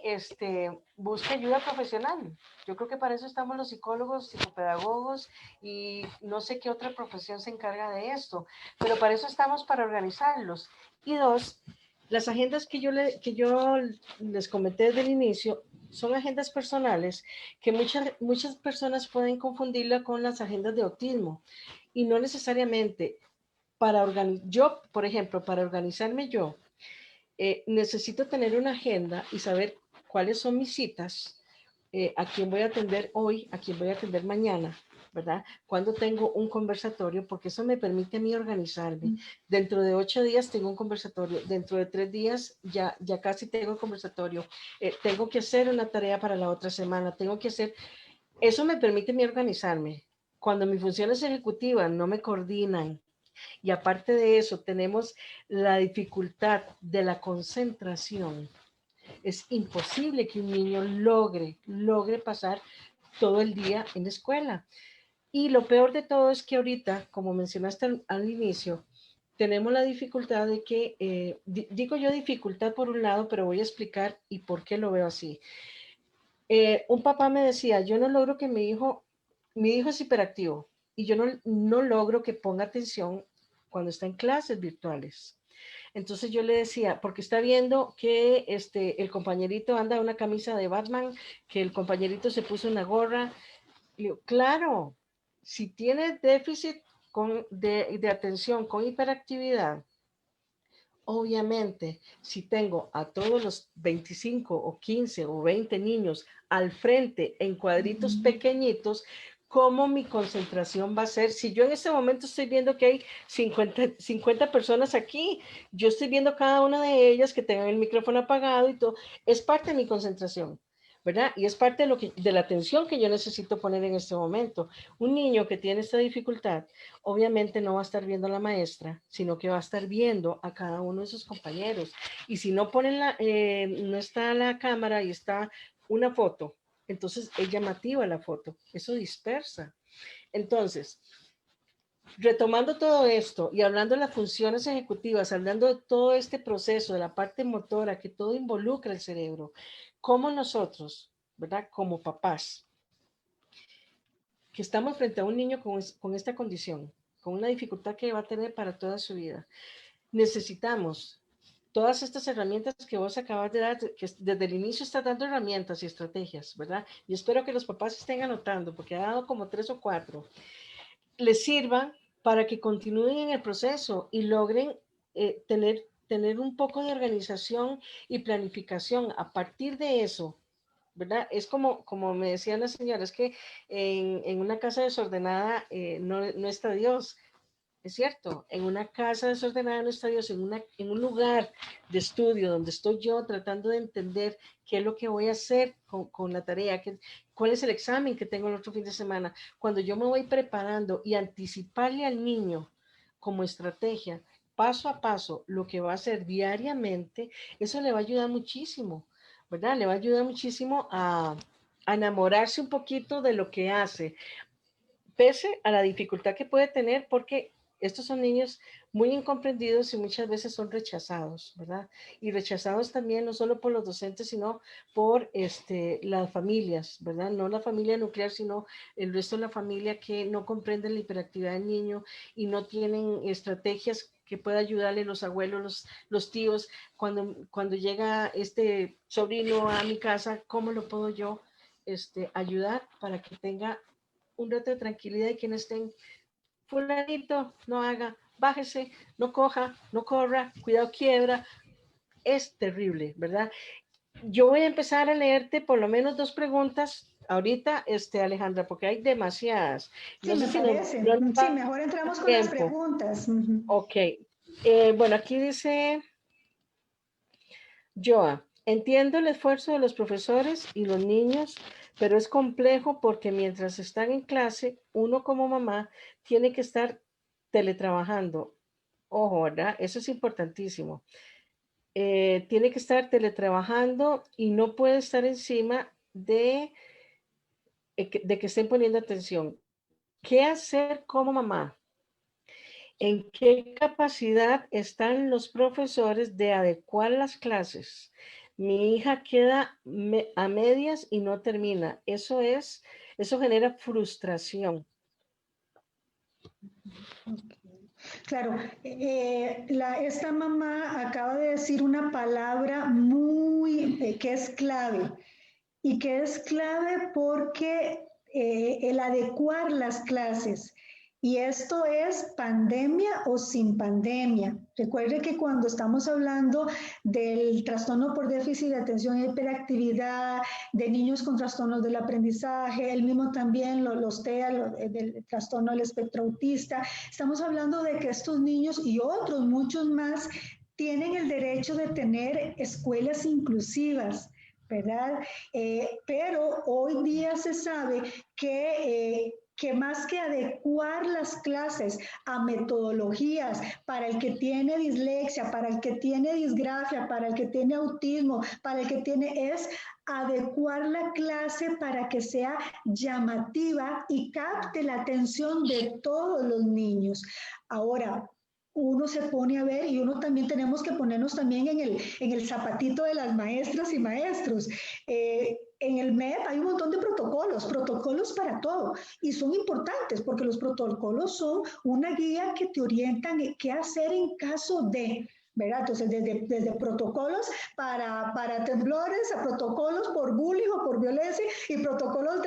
busque ayuda profesional. Yo creo que para eso estamos los psicólogos, psicopedagogos y no sé qué otra profesión se encarga de esto, pero para eso estamos, para organizarlos. Y dos, las agendas que yo les comenté desde el inicio son agendas personales que muchas personas pueden confundirla con las agendas de autismo y no necesariamente. Yo, por ejemplo, para organizarme yo, necesito tener una agenda y saber cuáles son mis citas, a quién voy a atender hoy, a quién voy a atender mañana, ¿verdad? Cuando tengo un conversatorio, porque eso me permite a mí organizarme. Dentro de 8 días tengo un conversatorio, dentro de 3 días ya casi tengo un conversatorio, tengo que hacer una tarea para la otra semana, tengo que hacer, eso me permite a mí organizarme. Cuando mis funciones ejecutivas no me coordinan, y aparte de eso tenemos la dificultad de la concentración, es imposible que un niño logre pasar todo el día en la escuela. Y lo peor de todo es que ahorita, como mencionaste al inicio, tenemos la dificultad de que, digo yo dificultad por un lado, pero voy a explicar y por qué lo veo así. Un papá me decía, yo no logro que mi hijo es hiperactivo y yo no logro que ponga atención cuando está en clases virtuales. Entonces yo le decía, porque está viendo que el compañerito anda una camisa de Batman, que el compañerito se puso una gorra. Y yo, claro, si tiene déficit de atención con hiperactividad, obviamente, si tengo a todos los 25 o 15 o 20 niños al frente en cuadritos pequeñitos, ¿cómo mi concentración va a ser? Si yo en este momento estoy viendo que hay 50 personas aquí, yo estoy viendo cada una de ellas que tengan el micrófono apagado y todo, es parte de mi concentración. ¿Verdad? Y es parte de la atención que yo necesito poner en este momento. Un niño que tiene esta dificultad, obviamente no va a estar viendo a la maestra, sino que va a estar viendo a cada uno de sus compañeros. Y si no ponen no está la cámara y está una foto, entonces es llamativa la foto, eso dispersa. Entonces, retomando todo esto y hablando de las funciones ejecutivas, hablando de todo este proceso, de la parte motora, que todo involucra el cerebro, como nosotros, ¿verdad? Como papás, que estamos frente a un niño con esta condición, con una dificultad que va a tener para toda su vida, necesitamos todas estas herramientas que vos acabas de dar, que desde el inicio está dando herramientas y estrategias, ¿verdad? Y espero que los papás estén anotando, porque ha dado como 3 o 4, les sirva para que continúen en el proceso y logren tener un poco de organización y planificación. A partir de eso, ¿verdad? Es como me decían las señoras, que en una casa desordenada no está Dios. Es cierto, en una casa desordenada no está Dios, en un lugar de estudio donde estoy yo tratando de entender qué es lo que voy a hacer con la tarea, cuál es el examen que tengo el otro fin de semana. Cuando yo me voy preparando y anticiparle al niño como estrategia, paso a paso, lo que va a hacer diariamente, eso le va a ayudar muchísimo, ¿verdad? Le va a ayudar muchísimo a enamorarse un poquito de lo que hace, pese a la dificultad que puede tener, porque estos son niños muy incomprendidos y muchas veces son rechazados, ¿verdad? Y rechazados también no solo por los docentes, sino por las familias, ¿verdad? No la familia nuclear, sino el resto de la familia, que no comprenden la hiperactividad del niño y no tienen estrategias que pueda ayudarle los abuelos, los tíos, cuando llega este sobrino a mi casa, ¿cómo lo puedo yo ayudar para que tenga un rato de tranquilidad y que no estén, fulanito, no haga, bájese, no coja, no corra, cuidado quiebra? Es terrible, ¿verdad? Yo voy a empezar a leerte por lo menos 2 preguntas ahorita, Alejandra, porque hay demasiadas. Sí, No sé me si nos parece. no nos Sí, va mejor a dar entramos con las tiempo. preguntas. Ok. Bueno, aquí dice Joa, entiendo el esfuerzo de los profesores y los niños, pero es complejo porque mientras están en clase, uno como mamá tiene que estar teletrabajando. Ojo, ¿verdad? Eso es importantísimo. Tiene que estar teletrabajando y no puede estar encima de que estén poniendo atención. ¿Qué hacer como mamá? ¿En qué capacidad están los profesores de adecuar las clases? Mi hija queda a medias y no termina. Eso genera frustración. Claro, esta mamá acaba de decir una palabra muy que es clave y que es clave porque el adecuar las clases. Y esto es pandemia o sin pandemia. Recuerde que cuando estamos hablando del trastorno por déficit de atención e hiperactividad, de niños con trastornos del aprendizaje, el mismo también los TEA, del trastorno del espectro autista, estamos hablando de que estos niños y otros, muchos más, tienen el derecho de tener escuelas inclusivas, ¿verdad? Pero hoy día se sabe que más que adecuar las clases a metodologías para el que tiene dislexia, para el que tiene disgrafia, para el que tiene autismo, para el que tiene, es adecuar la clase para que sea llamativa y capte la atención de todos los niños. Ahora, uno se pone a ver y uno también tenemos que ponernos también en el zapatito de las maestras y maestros. en el MEP hay un montón de protocolos para todo, y son importantes porque los protocolos son una guía que te orientan en qué hacer en caso de, ¿verdad? Entonces, desde protocolos para temblores, a protocolos por bullying o por violencia, y protocolos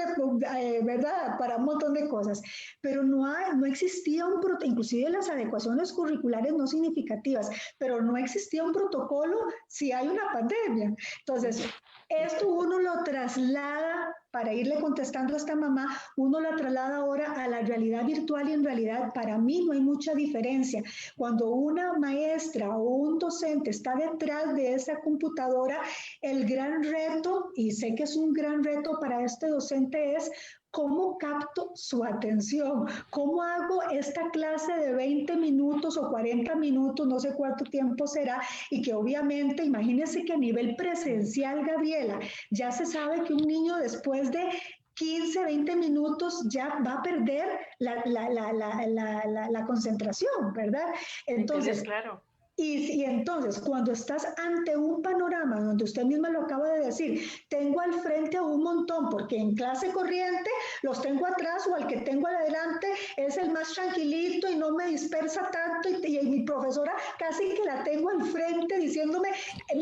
¿verdad? Para un montón de cosas. Pero no existía inclusive las adecuaciones curriculares no significativas, pero no existía un protocolo si hay una pandemia. Entonces, esto uno lo traslada, para irle contestando a esta mamá, uno lo traslada ahora a la realidad virtual, y en realidad para mí no hay mucha diferencia. Cuando una maestra o un docente está detrás de esa computadora, el gran reto, y sé que es un gran reto para este docente, es ¿cómo capto su atención? ¿Cómo hago esta clase de 20 minutos o 40 minutos, no sé cuánto tiempo será, y que obviamente, imagínense que a nivel presencial, Gabriela, ya se sabe que un niño después de 15, 20 minutos ya va a perder la concentración, ¿verdad? Interés, Entonces, claro. y entonces, cuando estás ante un panorama donde usted misma lo acaba de decir, tengo al frente a un montón, porque en clase corriente los tengo atrás, o al que tengo adelante es el más tranquilito y no me dispersa tanto, y mi profesora casi que la tengo al frente diciéndome,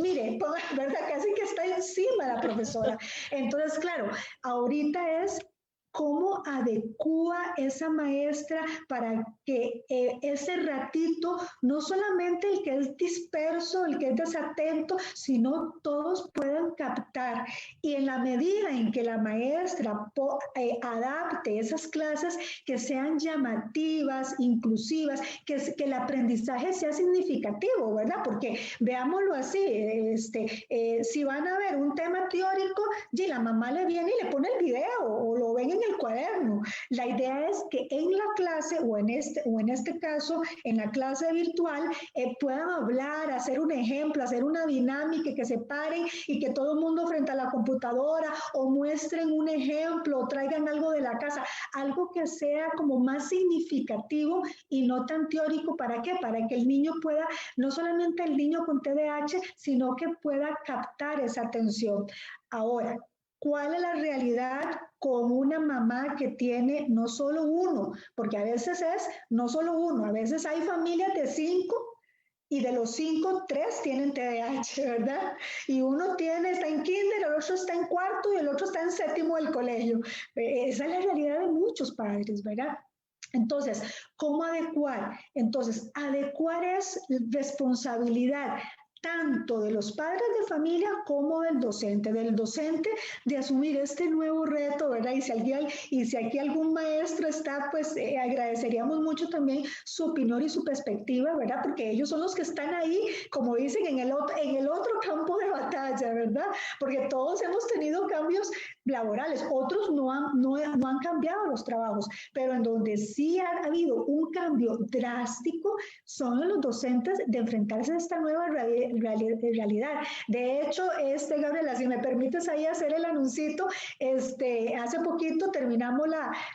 mire, ¿verdad? Casi que está encima la profesora. Entonces, claro, ahorita es cómo adecua esa maestra para que ese ratito, no solamente el que es disperso, el que es desatento, sino todos puedan captar. Y en la medida en que la maestra adapte esas clases, que sean llamativas, inclusivas, que el aprendizaje sea significativo, ¿verdad? Porque veámoslo así, si van a ver un tema teórico, y la mamá le viene y le pone el video, o lo ven en el cuaderno. La idea es que en la clase, o en este caso, en la clase virtual, puedan hablar, hacer un ejemplo, hacer una dinámica, que se paren y que todo el mundo frente a la computadora, o muestren un ejemplo, o traigan algo de la casa, algo que sea como más significativo y no tan teórico. ¿Para qué? Para que el niño pueda, no solamente el niño con TDAH, sino que pueda captar esa atención. Ahora, ¿cuál es la realidad con una mamá que tiene no solo uno? Porque a veces es no solo uno, a veces hay familias de 5, y de los 5, 3 tienen TDAH, ¿verdad? Y uno está en kinder, el otro está en cuarto y el otro está en séptimo del colegio. Esa es la realidad de muchos padres, ¿verdad? Entonces, ¿cómo adecuar? Entonces, adecuar es responsabilidad tanto de los padres de familia como del docente de asumir este nuevo reto, ¿verdad? Y si aquí algún maestro está, pues agradeceríamos mucho también su opinión y su perspectiva, ¿verdad? Porque ellos son los que están ahí, como dicen, en el otro campo de batalla, ¿verdad? Porque todos hemos tenido cambios laborales, otros no han cambiado los trabajos, pero en donde sí ha habido un cambio drástico son los docentes de enfrentarse a esta nueva realidad. De hecho, Gabriela, si me permites ahí hacer el anuncito, hace poquito terminamos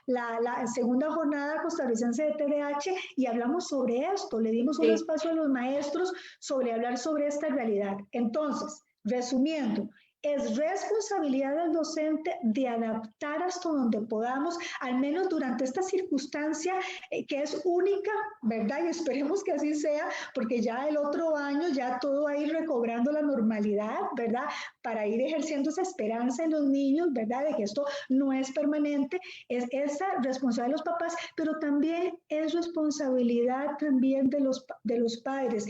la segunda jornada costarricense de TDAH, y hablamos sobre esto, le dimos un Sí. espacio a los maestros sobre hablar sobre esta realidad. Entonces, resumiendo, es responsabilidad del docente de adaptar hasta donde podamos, al menos durante esta circunstancia que es única, ¿verdad? Y esperemos que así sea, porque ya el otro año ya todo va a ir recobrando la normalidad, ¿verdad? Para ir ejerciendo esa esperanza en los niños, ¿verdad? De que esto no es permanente. Es esa responsabilidad de los papás, pero también es responsabilidad también de los padres.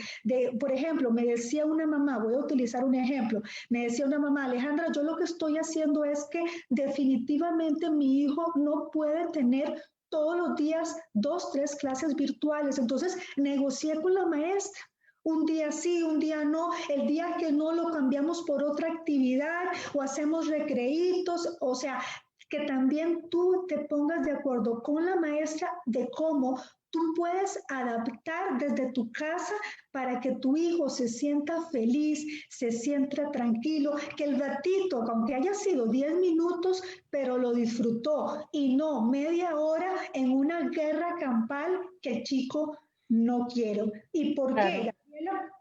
Por ejemplo, me decía una mamá, voy a utilizar un ejemplo, me decía una mamá, Alejandra, yo lo que estoy haciendo es que definitivamente mi hijo no puede tener todos los días 2, 3 clases virtuales. Entonces negocié con la maestra. Un día sí, un día no. El día que no lo cambiamos por otra actividad o hacemos recreitos. O sea, que también tú te pongas de acuerdo con la maestra de cómo tú puedes adaptar desde tu casa para que tu hijo se sienta feliz, se sienta tranquilo, que el ratito, aunque haya sido 10 minutos, pero lo disfrutó, y no media hora en una guerra campal que el chico no quiere. ¿Y por qué, Claro. Gabriela?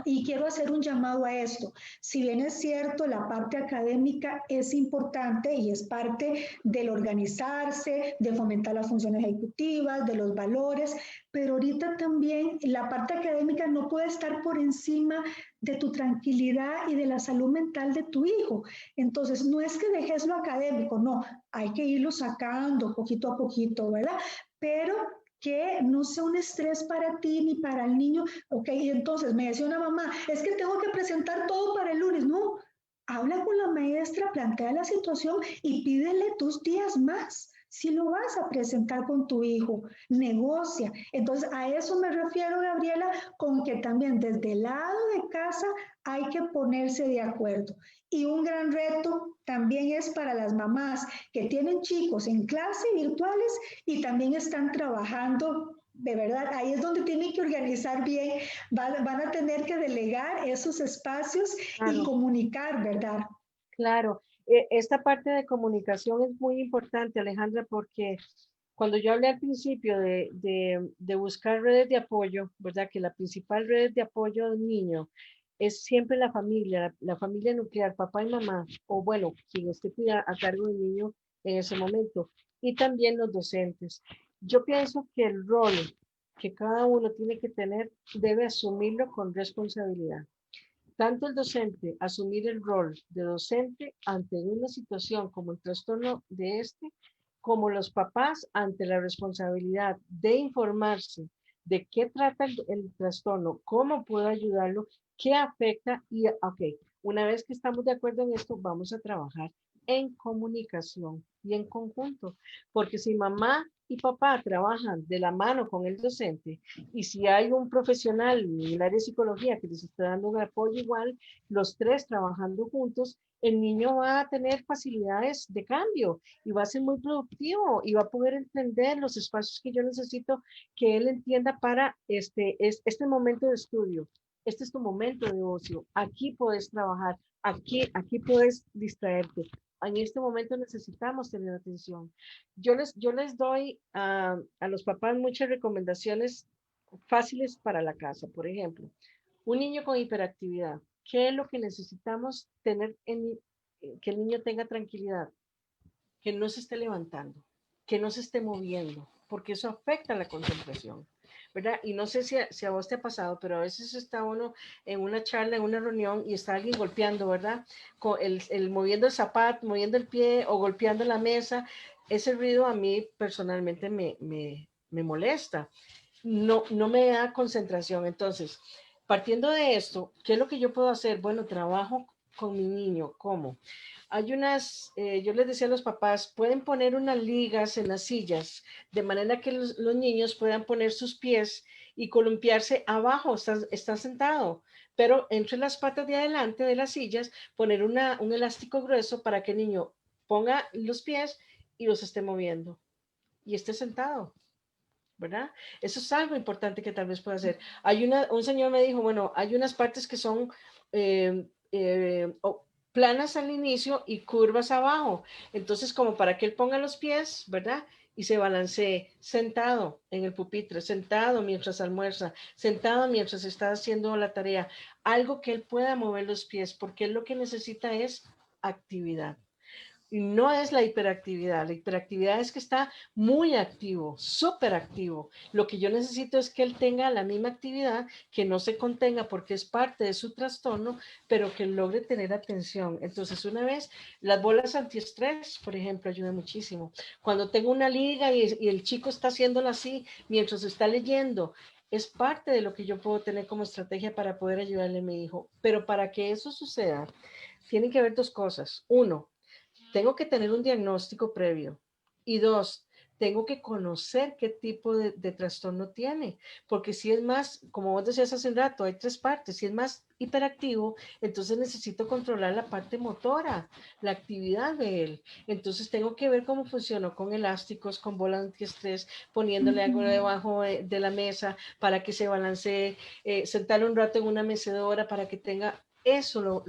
Y quiero hacer un llamado a esto. Si bien es cierto, la parte académica es importante y es parte del organizarse, de fomentar las funciones ejecutivas, de los valores, pero ahorita también la parte académica no puede estar por encima de tu tranquilidad y de la salud mental de tu hijo. Entonces, no es que dejes lo académico, no, hay que irlo sacando poquito a poquito, ¿verdad? Pero que no sea un estrés para ti ni para el niño. Ok, entonces me decía una mamá, es que tengo que presentar todo para el lunes. No, habla con la maestra, plantea la situación y pídele 2 días más. Si lo vas a presentar con tu hijo, negocia. Entonces, a eso me refiero, Gabriela, con que también desde el lado de casa hay que ponerse de acuerdo. Y un gran reto también es para las mamás que tienen chicos en clase virtuales y también están trabajando. De verdad, ahí es donde tienen que organizar bien, van a tener que delegar esos espacios y Claro, comunicar, ¿verdad? claro. Esta parte de comunicación es muy importante, Alejandra, porque cuando yo hablé al principio de buscar redes de apoyo, ¿verdad? Que la principal red de apoyo del niño es siempre la familia, la familia nuclear, papá y mamá, o bueno, quien esté a cargo del niño en ese momento, y también los docentes. Yo pienso que el rol que cada uno tiene que tener debe asumirlo con responsabilidad. Tanto el docente asumir el rol de docente ante una situación como el trastorno de como los papás ante la responsabilidad de informarse de qué trata el trastorno, cómo puedo ayudarlo, qué afecta y, ok, una vez que estamos de acuerdo en esto, vamos a trabajar en comunicación y en conjunto, porque si mamá y papá trabajan de la mano con el docente y si hay un profesional en el área de psicología que les está dando un apoyo igual, los tres trabajando juntos, el niño va a tener facilidades de cambio y va a ser muy productivo y va a poder entender los espacios que yo necesito que él entienda para este momento de estudio. Este es tu momento de ocio. Aquí puedes trabajar, aquí puedes distraerte. En este momento necesitamos tener atención. Yo les doy a los papás muchas recomendaciones fáciles para la casa. Por ejemplo, un niño con hiperactividad. ¿Qué es lo que necesitamos tener que el niño tenga tranquilidad? Que no se esté levantando, que no se esté moviendo, porque eso afecta la concentración, ¿verdad? Y no sé si a vos te ha pasado, pero a veces está uno en una charla, en una reunión y está alguien golpeando, ¿verdad? Con moviendo el zapato, moviendo el pie o golpeando la mesa. Ese ruido a mí personalmente me molesta, no me da concentración. Entonces, partiendo de esto, ¿qué es lo que yo puedo hacer? Bueno, trabajo con mi niño, ¿cómo? Hay yo les decía a los papás, pueden poner unas ligas en las sillas, de manera que los niños puedan poner sus pies y columpiarse abajo, está sentado, pero entre las patas de adelante de las sillas, poner un elástico grueso para que el niño ponga los pies y los esté moviendo y esté sentado. ¿Verdad? Eso es algo importante que tal vez pueda hacer. Un señor me dijo, bueno, hay unas partes que son planas al inicio y curvas abajo. Entonces, como para que él ponga los pies, ¿verdad? Y se balancee sentado en el pupitre, sentado mientras almuerza, sentado mientras está haciendo la tarea. Algo que él pueda mover los pies, porque él lo que necesita es actividad. Y no es la hiperactividad es que está muy activo, súper activo. Lo que yo necesito es que él tenga la misma actividad, que no se contenga porque es parte de su trastorno, pero que logre tener atención. Entonces, una vez, las bolas antiestrés, por ejemplo, ayudan muchísimo. Cuando tengo una liga y el chico está haciéndolo así mientras está leyendo, es parte de lo que yo puedo tener como estrategia para poder ayudarle a mi hijo. Pero para que eso suceda, tienen que haber dos cosas. Uno, tengo que tener un diagnóstico previo. Y dos, tengo que conocer qué tipo de trastorno tiene. Porque si es más, como vos decías hace un rato, hay tres partes. Si es más hiperactivo, entonces necesito controlar la parte motora, la actividad de él. Entonces tengo que ver cómo funcionó con elásticos, con bolas antiestrés, poniéndole algo debajo de la mesa para que se balancee, sentarlo un rato en una mecedora para que tenga eso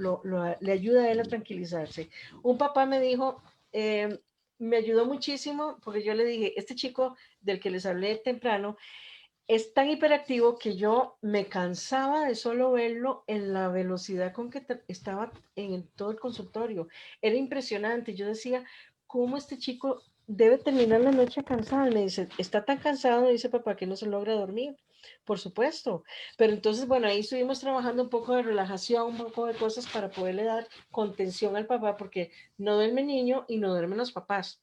le ayuda a él a tranquilizarse. Un papá me dijo, me ayudó muchísimo porque yo le dije, este chico del que les hablé temprano, Es tan hiperactivo que yo me cansaba de solo verlo en la velocidad con que estaba en todo el consultorio. Era impresionante. Yo decía, ¿cómo este chico debe terminar la noche cansado? Me dice, está tan cansado, me dice papá, que no se logra dormir. Por supuesto. Pero entonces, bueno, ahí estuvimos trabajando un poco de relajación, un poco de cosas para poderle dar contención al papá, porque no duerme el niño y no duermen los papás.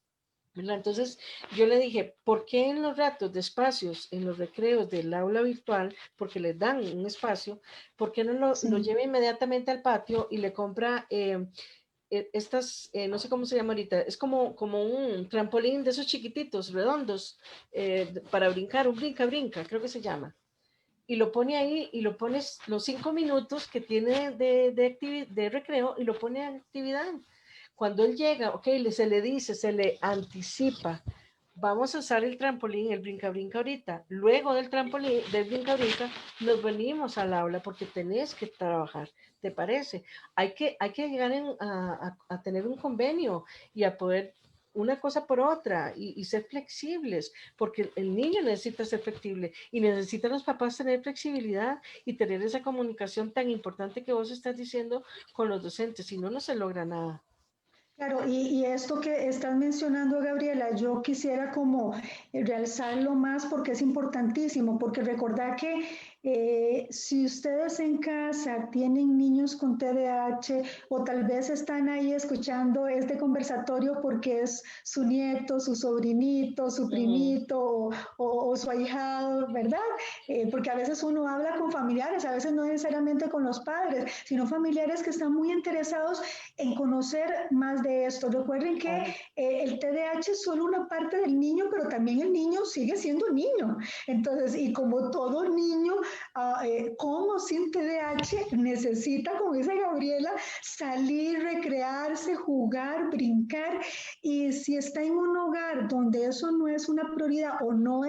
¿Verdad? Entonces yo le dije, ¿por qué en los ratos de espacios, en los recreos del aula virtual, porque les dan un espacio, ¿por qué no lo Sí. lleva inmediatamente al patio y le compra estas, no sé cómo se llama ahorita, es como un trampolín de esos chiquititos, redondos, para brincar, un brinca, creo que se llama. Y lo pone ahí y lo pones los 5 minutos que tiene de recreo y lo pone en actividad. Cuando él llega, ok, se le dice, se le anticipa, vamos a usar el trampolín, el brinca ahorita. Luego del trampolín, del brinca, nos venimos al aula porque tenés que trabajar. ¿Te parece? Hay que llegar a tener un convenio y a poder una cosa por otra y ser flexibles, porque el niño necesita ser flexible y necesitan los papás tener flexibilidad y tener esa comunicación tan importante que vos estás diciendo con los docentes, si no, no se logra nada. Claro, y esto que estás mencionando, Gabriela, yo quisiera como realzarlo más porque es importantísimo, porque recordad que si ustedes en casa tienen niños con TDAH o tal vez están ahí escuchando este conversatorio porque es su nieto, su sobrinito, su Ujú. primito o su ahijado, ¿verdad? Porque a veces uno habla con familiares, a veces no necesariamente con los padres, sino familiares que están muy interesados en conocer más de esto. Recuerden que Claro. el TDAH es solo una parte del niño, pero también el niño sigue siendo niño. Entonces, y como todo niño, con o sin TDAH, necesita, como dice Gabriela, salir, recrearse, jugar, brincar. Y si está en un hogar donde eso no es una prioridad o no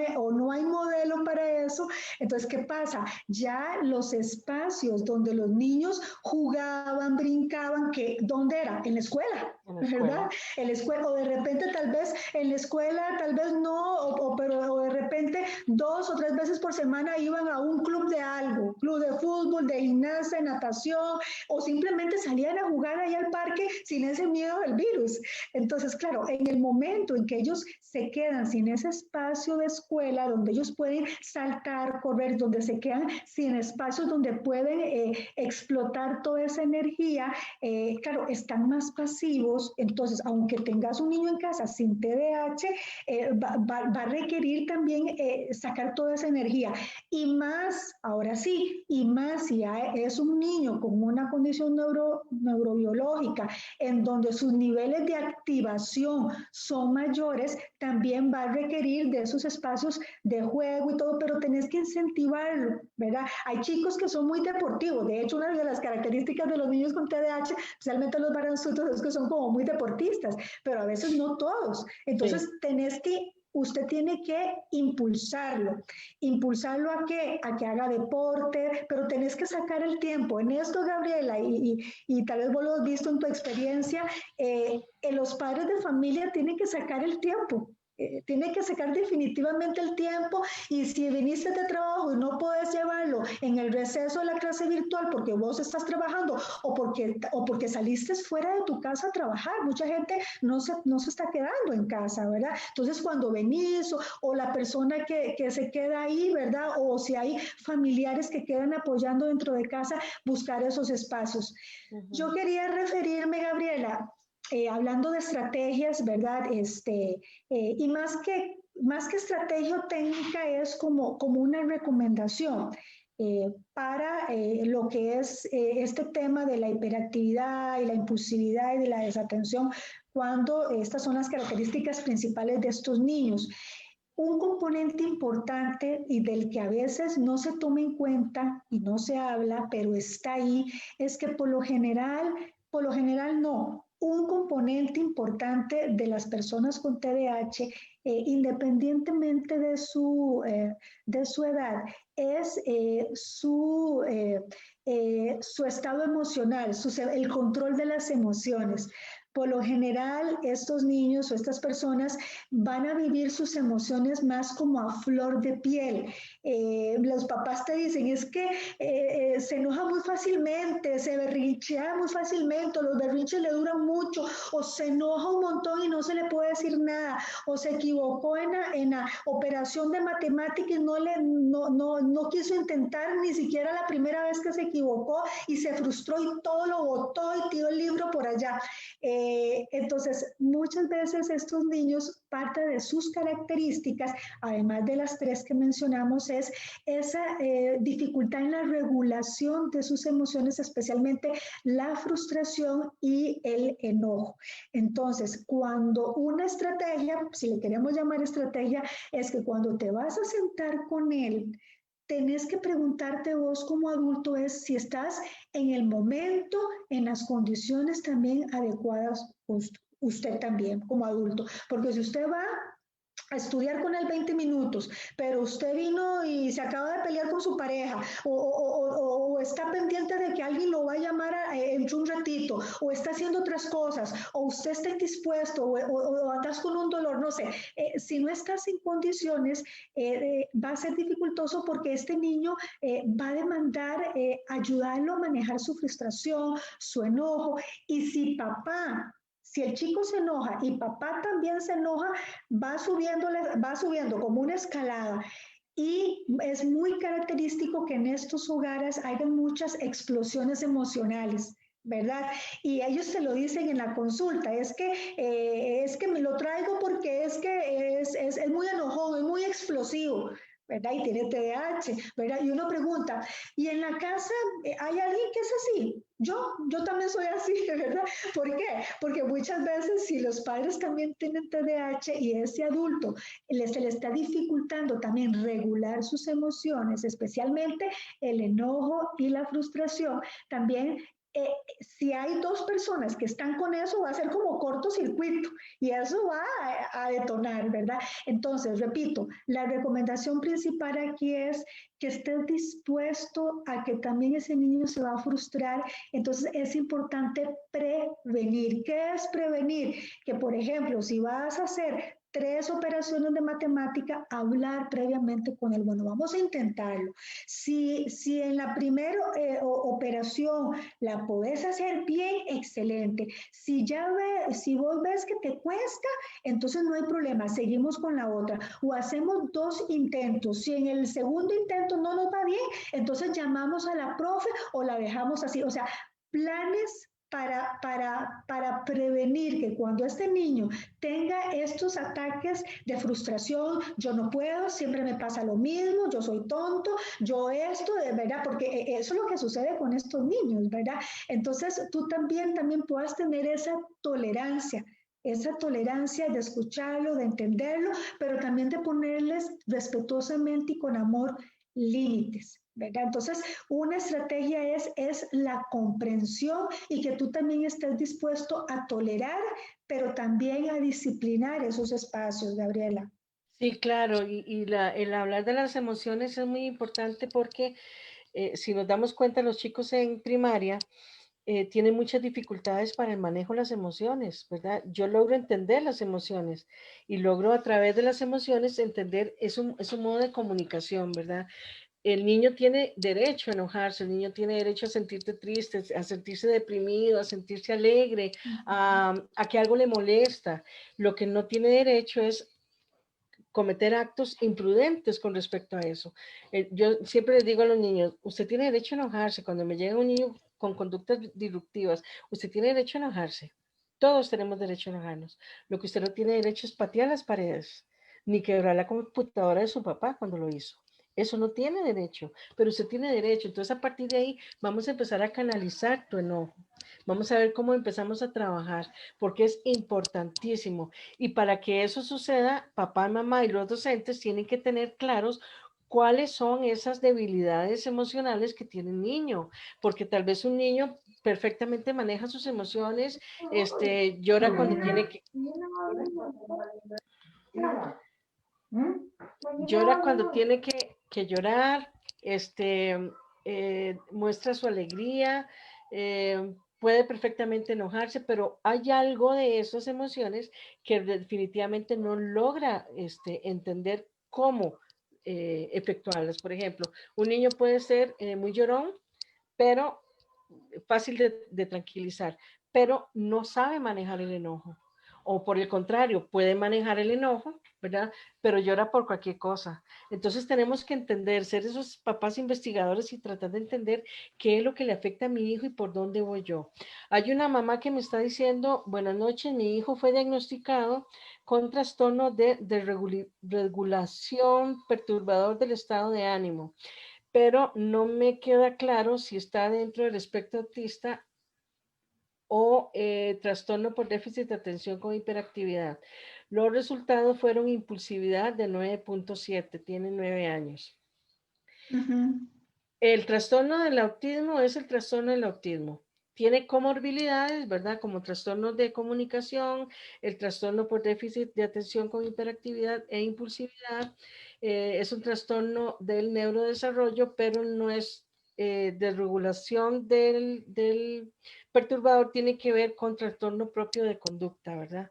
hay modelo para eso, entonces, ¿qué pasa? Ya los espacios donde los niños jugaban, brincaban, que ¿dónde era? En la escuela. En la ¿Verdad? escuela. En la escuela, o de repente tal vez en la escuela, tal vez no, pero de repente 2 o 3 veces por semana iban a un club de algo, club de fútbol, de gimnasia, de natación, o simplemente salían a jugar ahí al parque sin ese miedo del virus. Entonces, claro, en el momento en que ellos se quedan sin ese espacio de escuela donde ellos pueden saltar, correr, donde se quedan sin espacios donde pueden explotar toda esa energía, claro, están más pasivos. Entonces, aunque tengas un niño en casa sin TDAH, va a requerir también sacar toda esa energía. Y más, ahora sí, y más si es un niño con una condición neurobiológica en donde sus niveles de activación son mayores, también va a requerir de esos espacios de juego y todo, pero tenés que incentivarlo, ¿verdad? Hay chicos que son muy deportivos. De hecho, una de las características de los niños con TDAH, especialmente los varoncitos, es que son como muy deportistas, pero a veces no todos. Entonces, Sí. usted tiene que impulsarlo a que haga deporte, pero tenés que sacar el tiempo. En esto, Gabriela, y tal vez vos lo has visto en tu experiencia, los padres de familia tienen que sacar el tiempo. Tiene que sacar definitivamente el tiempo y si viniste de trabajo y no puedes llevarlo en el receso de la clase virtual porque vos estás trabajando o porque saliste fuera de tu casa a trabajar, mucha gente no se está quedando en casa, ¿verdad? Entonces cuando venís o la persona que se queda ahí, ¿verdad? O si hay familiares que quedan apoyando dentro de casa, buscar esos espacios. Yo Ujú. quería referirme, Gabriela, hablando de estrategias, ¿verdad? Y más que estrategia técnica es como una recomendación para lo que es este tema de la hiperactividad y la impulsividad y de la desatención, cuando estas son las características principales de estos niños. Un componente importante y del que a veces no se toma en cuenta y no se habla, pero está ahí, es que por lo general no, un componente importante de las personas con TDAH, independientemente de su edad, es su estado emocional, el control de las emociones. Por lo general, estos niños o estas personas van a vivir sus emociones más como a flor de piel. Los papás te dicen, es que se enoja muy fácilmente, se berrinchea muy fácilmente, los berrinches le duran mucho, o se enoja un montón y no se le puede decir nada, o se equivocó en la operación de matemática y no quiso intentar ni siquiera la primera vez que se equivocó y se frustró y todo lo botó y tiró el libro por allá. Entonces, muchas veces estos niños, parte de sus características, además de las tres que mencionamos, es esa dificultad en la regulación de sus emociones, especialmente la frustración y el enojo. Entonces, cuando una estrategia, si le queremos llamar estrategia, es que cuando te vas a sentar con él, tenés que preguntarte vos como adulto es si estás en el momento, en las condiciones también adecuadas, usted también como adulto. Porque si usted va a estudiar con él 20 minutos, pero usted vino y se acaba de pelear con su pareja, o está pendiente de que alguien lo va a llamar en un ratito, o está haciendo otras cosas, o usted está indispuesto, o andas con un dolor, no sé, si no estás en condiciones, va a ser dificultoso porque este niño va a demandar ayudarlo a manejar su frustración, su enojo, y si el chico se enoja y papá también se enoja, va subiendo como una escalada. Y es muy característico que en estos hogares haya muchas explosiones emocionales. ¿Verdad? Y ellos te lo dicen en la consulta, es que me lo traigo porque es que es muy enojón, es muy explosivo, ¿verdad? Y tiene TDAH, ¿verdad? Y uno pregunta, ¿y en la casa hay alguien que es así? Yo también soy así, ¿verdad? ¿Por qué? Porque muchas veces si los padres también tienen TDAH y ese adulto se le está dificultando también regular sus emociones, especialmente el enojo y la frustración, también si hay dos personas que están con eso, va a ser como cortocircuito y eso va a detonar, ¿verdad? Entonces, repito, la recomendación principal aquí es que estés dispuesto a que también ese niño se va a frustrar. Entonces, es importante prevenir. ¿Qué es prevenir? Que, por ejemplo, si vas a hacer 3 operaciones de matemática, hablar previamente con él. Bueno, vamos a intentarlo. Si en la primera operación la podés hacer bien, excelente. Si vos ves que te cuesta, entonces no hay problema, seguimos con la otra. O hacemos 2 intentos. Si en el segundo intento no nos va bien, entonces llamamos a la profe o la dejamos así. O sea, planes para prevenir que cuando este niño tenga estos ataques de frustración, yo no puedo, siempre me pasa lo mismo, yo soy tonto, yo esto, ¿verdad? Porque eso es lo que sucede con estos niños, ¿verdad? Entonces tú también puedas tener esa tolerancia de escucharlo, de entenderlo, pero también de ponerles respetuosamente y con amor límites, ¿verdad? Entonces, una estrategia es la comprensión y que tú también estés dispuesto a tolerar, pero también a disciplinar esos espacios, Gabriela. Sí, claro, el hablar de las emociones es muy importante porque si nos damos cuenta, los chicos en primaria tienen muchas dificultades para el manejo de las emociones, ¿verdad? Yo logro entender las emociones y logro a través de las emociones entender, es un modo de comunicación, ¿verdad? El niño tiene derecho a enojarse, el niño tiene derecho a sentirse triste, a sentirse deprimido, a sentirse alegre, a que algo le molesta. Lo que no tiene derecho es cometer actos imprudentes con respecto a eso. Yo siempre les digo a los niños, usted tiene derecho a enojarse. Cuando me llega un niño con conductas disruptivas, usted tiene derecho a enojarse. Todos tenemos derecho a enojarnos. Lo que usted no tiene derecho es patear las paredes, ni quebrar la computadora de su papá cuando lo hizo. Eso no tiene derecho, pero usted tiene derecho. Entonces, a partir de ahí, vamos a empezar a canalizar tu enojo. Vamos a ver cómo empezamos a trabajar, porque es importantísimo. Y para que eso suceda, papá, mamá y los docentes tienen que tener claros cuáles son esas debilidades emocionales que tiene el niño, porque tal vez un niño perfectamente maneja sus emociones, llora cuando tiene llora cuando tiene que llorar, muestra su alegría, puede perfectamente enojarse, pero hay algo de esas emociones que definitivamente no logra entender cómo efectuarlas. Por ejemplo, un niño puede ser muy llorón, pero fácil de tranquilizar, pero no sabe manejar el enojo. O por el contrario, puede manejar el enojo, ¿verdad? Pero llora por cualquier cosa. Entonces tenemos que entender, ser esos papás investigadores y tratar de entender qué es lo que le afecta a mi hijo y por dónde voy yo. Hay una mamá que me está diciendo, buenas noches, mi hijo fue diagnosticado con trastorno de regulación perturbador del estado de ánimo, pero no me queda claro si está dentro del espectro autista o trastorno por déficit de atención con hiperactividad. Los resultados fueron impulsividad de 9.7, tiene 9 años. Ujú. El trastorno del autismo es el trastorno del autismo. Tiene comorbilidades, ¿verdad? Como trastornos de comunicación, el trastorno por déficit de atención con hiperactividad e impulsividad. Es un trastorno del neurodesarrollo, pero no es desregulación del perturbador, tiene que ver con trastorno propio de conducta, ¿verdad?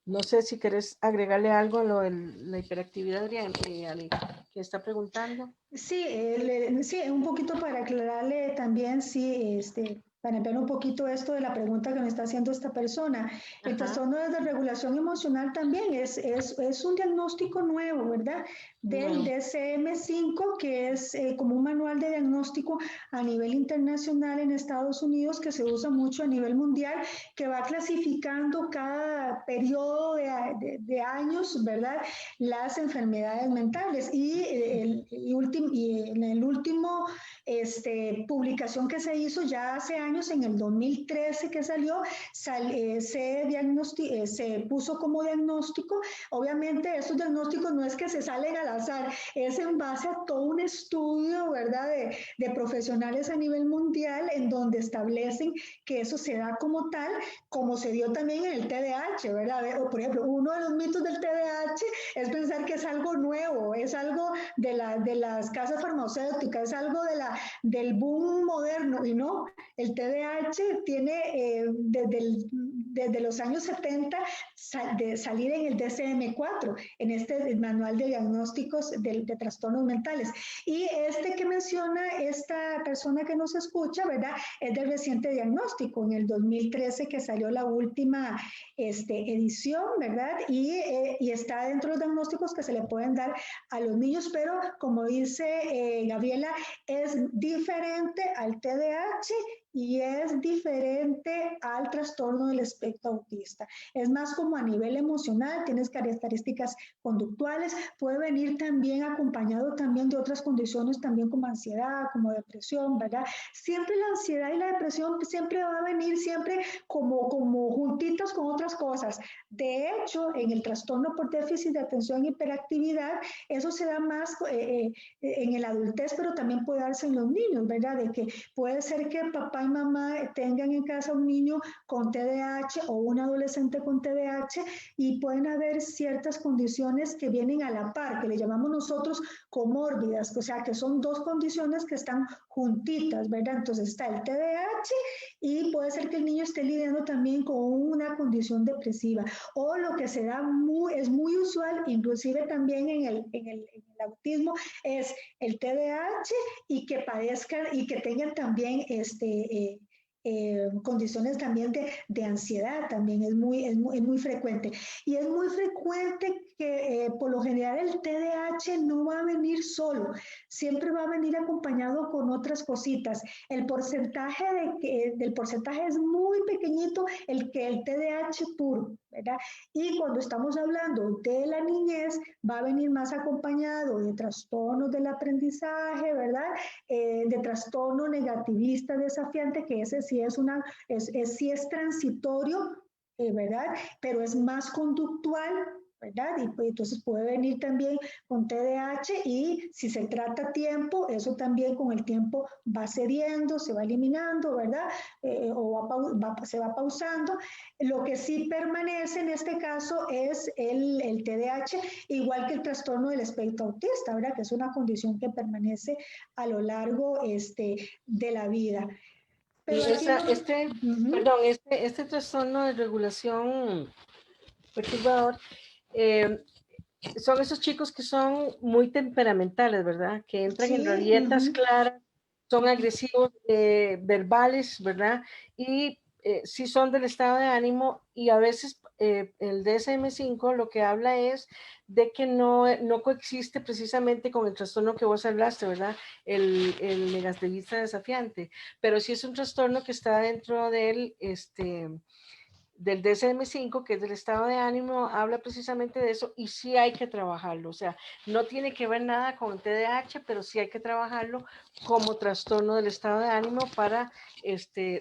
No sé si querés agregarle algo a lo de la hiperactividad, Adrián, que está preguntando. Sí, sí, un poquito para aclararle también, sí, para ver un poquito esto de la pregunta que me está haciendo esta persona. El Ajá, trastorno de desregulación emocional también es un diagnóstico nuevo, ¿verdad? Del nuevo. DSM-5, que es como un manual de diagnóstico a nivel internacional en Estados Unidos, que se usa mucho a nivel mundial, que va clasificando cada periodo de años, ¿verdad? Las enfermedades mentales. Y en el último publicación que se hizo ya hace años, en el 2013 que salió, se puso como diagnóstico. Obviamente estos diagnósticos no es que se salen al azar, es en base a todo un estudio, ¿verdad? De profesionales a nivel mundial en donde establecen que eso se da como tal, como se dio también en el TDAH, ¿verdad? O, por ejemplo, uno de los mitos del TDAH es pensar que es algo nuevo, es algo de las casas farmacéuticas, es algo del boom moderno, y no, el TDAH tiene desde los años 70 de salir en el DSM-4, en este manual de diagnósticos de trastornos mentales. Y este que menciona esta persona que nos escucha, ¿verdad? Es del reciente diagnóstico, en el 2013 que salió la última edición, ¿verdad? Y está dentro de los diagnósticos que se le pueden dar a los niños, pero como dice Gabriela, es diferente al TDAH y es diferente al trastorno del espectro autista. Es más como a nivel emocional, tienes características conductuales, puede venir también acompañado también de otras condiciones, también como ansiedad, como depresión, ¿verdad? Siempre la ansiedad y la depresión siempre va a venir siempre como juntitos con otras cosas. De hecho, en el trastorno por déficit de atención e hiperactividad, eso se da más en el adultez, pero también puede darse en los niños, ¿verdad? De que puede ser que papá y mamá tengan en casa un niño con TDAH o un adolescente con TDAH y pueden haber ciertas condiciones que vienen a la par, que le llamamos nosotros comórbidas, o sea, que son dos condiciones que están juntitas, ¿verdad? Entonces está el TDAH y puede ser que el niño esté lidiando también con una condición depresiva. O lo que se da es muy usual, inclusive también en el autismo, es el TDAH y que padezcan y que tengan también condiciones también de ansiedad, también es muy frecuente. Y es muy frecuente que por lo general el TDAH no va a venir solo, siempre va a venir acompañado con otras cositas. Del porcentaje es muy pequeñito el TDAH puro, ¿verdad? Y cuando estamos hablando de la niñez, va a venir más acompañado de trastornos del aprendizaje, ¿verdad? De trastorno negativista desafiante, que ese sí sí es transitorio, ¿verdad? Pero es más conductual, ¿verdad? Y pues, entonces puede venir también con TDAH y si se trata a tiempo, eso también con el tiempo va cediendo, se va eliminando, ¿verdad? Se va pausando. Lo que sí permanece en este caso es el TDAH, igual que el trastorno del espectro autista, ¿verdad? Que es una condición que permanece a lo largo de la vida. Pero Y aquí no. Ujú. perdón, este trastorno de regulación perturbador, eh, son esos chicos que son muy temperamentales, ¿verdad? Que entran en Sí, rabietas ujú. claras, son agresivos, verbales, ¿verdad? Y sí son del estado de ánimo y a veces el DSM-5 lo que habla es de que no coexiste precisamente con el trastorno que vos hablaste, ¿verdad? El negativista desafiante, pero sí es un trastorno que está dentro del DSM-5, que es del estado de ánimo, habla precisamente de eso y sí hay que trabajarlo. O sea, no tiene que ver nada con el TDAH, pero sí hay que trabajarlo como trastorno del estado de ánimo para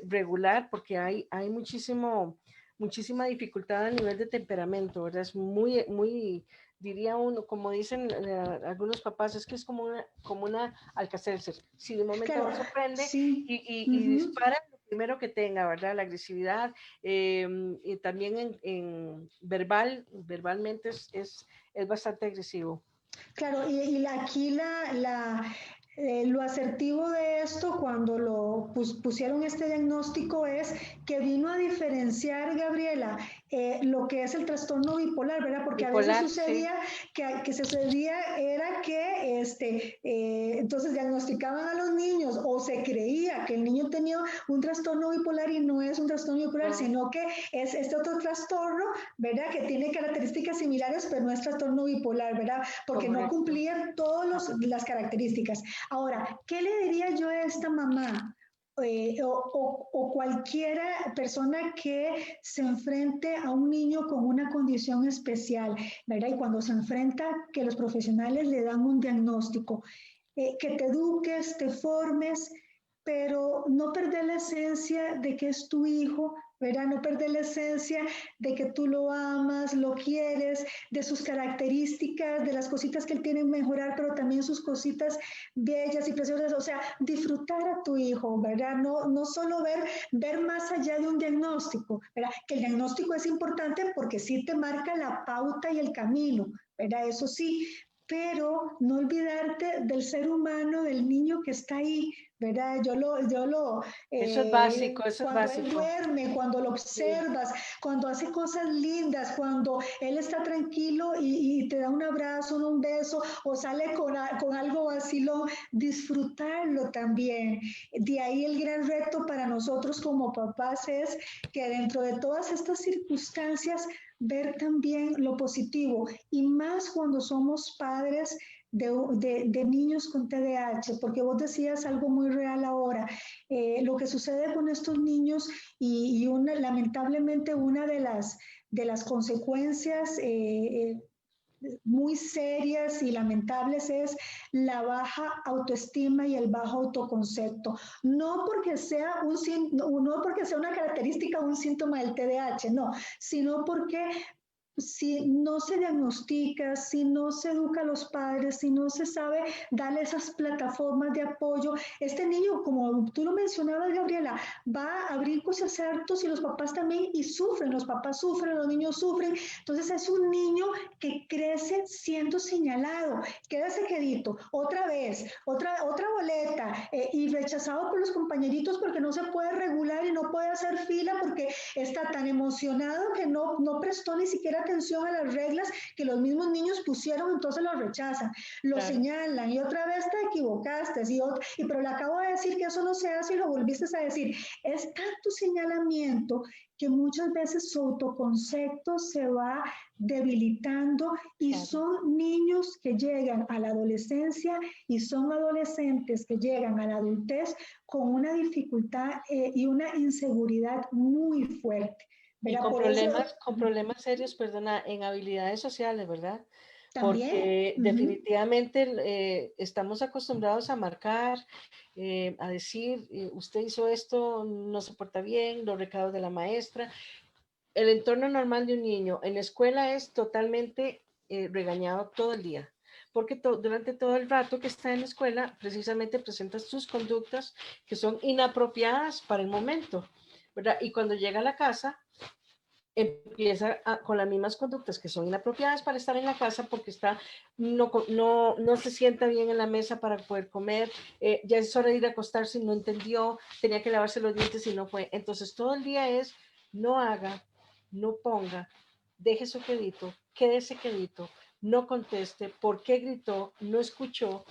regular, porque hay muchísima dificultad a nivel de temperamento, ¿verdad? Es muy, diría uno, como dicen algunos papás, es que es como una Alka-Seltzer. Si de momento Claro, no se prende sí. y Ujú. dispara lo primero que tenga, ¿verdad? La agresividad, y también verbalmente es bastante agresivo. Claro, y aquí lo asertivo de esto cuando pusieron este diagnóstico es que vino a diferenciar, Gabriela, lo que es el trastorno bipolar, ¿verdad? Porque a veces Bipolar, sí, sucedía que sucedía era que entonces diagnosticaban a los niños o se creía que el niño tenía un trastorno bipolar y no es un trastorno bipolar, no, sino que es este otro trastorno, ¿verdad? Que tiene características similares, pero no es trastorno bipolar, ¿verdad? Porque no correcto. cumplían todas las características. Ahora, ¿qué le diría yo a esta mamá? O cualquiera persona que se enfrente a un niño con una condición especial, ¿verdad? Y cuando se enfrenta que los profesionales le dan un diagnóstico, que te eduques, te formes, pero no perder la esencia de que es tu hijo, ¿verdad? No perder la esencia de que tú lo amas, lo quieres, de sus características, de las cositas que él tiene que mejorar, pero también sus cositas bellas y preciosas, o sea, disfrutar a tu hijo, ¿verdad? No solo ver más allá de un diagnóstico, ¿verdad? Que el diagnóstico es importante porque sí te marca la pauta y el camino, ¿verdad? Eso sí, pero no olvidarte del ser humano, del niño que está ahí, ¿verdad? Eso es básico, eso es Cuando él básico. duerme, cuando lo Sí, observas, cuando hace cosas lindas, cuando él está tranquilo y te da un abrazo, un beso o sale con algo vacilón, disfrutarlo también. De ahí el gran reto para nosotros como papás es que dentro de todas estas circunstancias ver también lo positivo y más cuando somos padres de niños con TDAH, porque vos decías algo muy real ahora, lo que sucede con estos niños lamentablemente una de las consecuencias muy serias y lamentables es la baja autoestima y el bajo autoconcepto. No porque sea una característica o un síntoma del TDAH, no, sino porque si no se diagnostica, si no se educa a los padres, si no se sabe darle esas plataformas de apoyo, este niño, como tú lo mencionabas, Gabriela, va a brincos y acertos y los papás también y sufren, los papás sufren, los niños sufren. Entonces es un niño que crece siendo señalado, quédase quedito, otra vez, otra boleta y rechazado por los compañeritos porque no se puede regular y no puede hacer fila porque está tan emocionado que no prestó ni siquiera atención a las reglas que los mismos niños pusieron, entonces lo rechazan, lo claro. señalan y otra vez te equivocaste, pero le acabo de decir que eso no se hace y lo volviste a decir. Es tanto señalamiento que muchas veces su autoconcepto se va debilitando y Claro. son niños que llegan a la adolescencia y son adolescentes que llegan a la adultez con una dificultad y una inseguridad muy fuerte. Y ¿Verdad? con Por eso problemas serios, perdona, en habilidades sociales, ¿verdad? también, Porque definitivamente estamos acostumbrados a marcar, a decir, usted hizo esto, no se porta bien, los recados de la maestra. El entorno normal de un niño en la escuela es totalmente regañado todo el día, porque durante todo el rato que está en la escuela, precisamente presenta sus conductas que son inapropiadas para el momento, ¿verdad? Y cuando llega a la casa, empieza con las mismas conductas que son inapropiadas para estar en la casa porque no se sienta bien en la mesa para poder comer, ya es hora de ir a acostarse y no entendió, tenía que lavarse los dientes y no fue. Entonces todo el día es no haga, no ponga, deje su quédese quedito, no conteste, por qué gritó, no escuchó.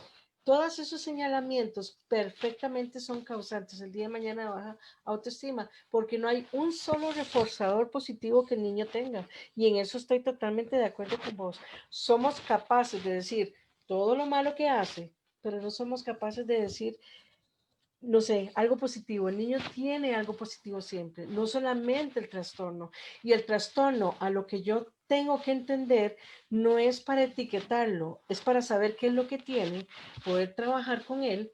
Todos esos señalamientos perfectamente son causantes el día de mañana de baja autoestima, porque no hay un solo reforzador positivo que el niño tenga. Y en eso estoy totalmente de acuerdo con vos. Somos capaces de decir todo lo malo que hace, pero no somos capaces de decir, no sé, algo positivo. El niño tiene algo positivo siempre, no solamente el trastorno. Y el trastorno, a lo que yo tengo que entender, no es para etiquetarlo, es para saber qué es lo que tiene, poder trabajar con él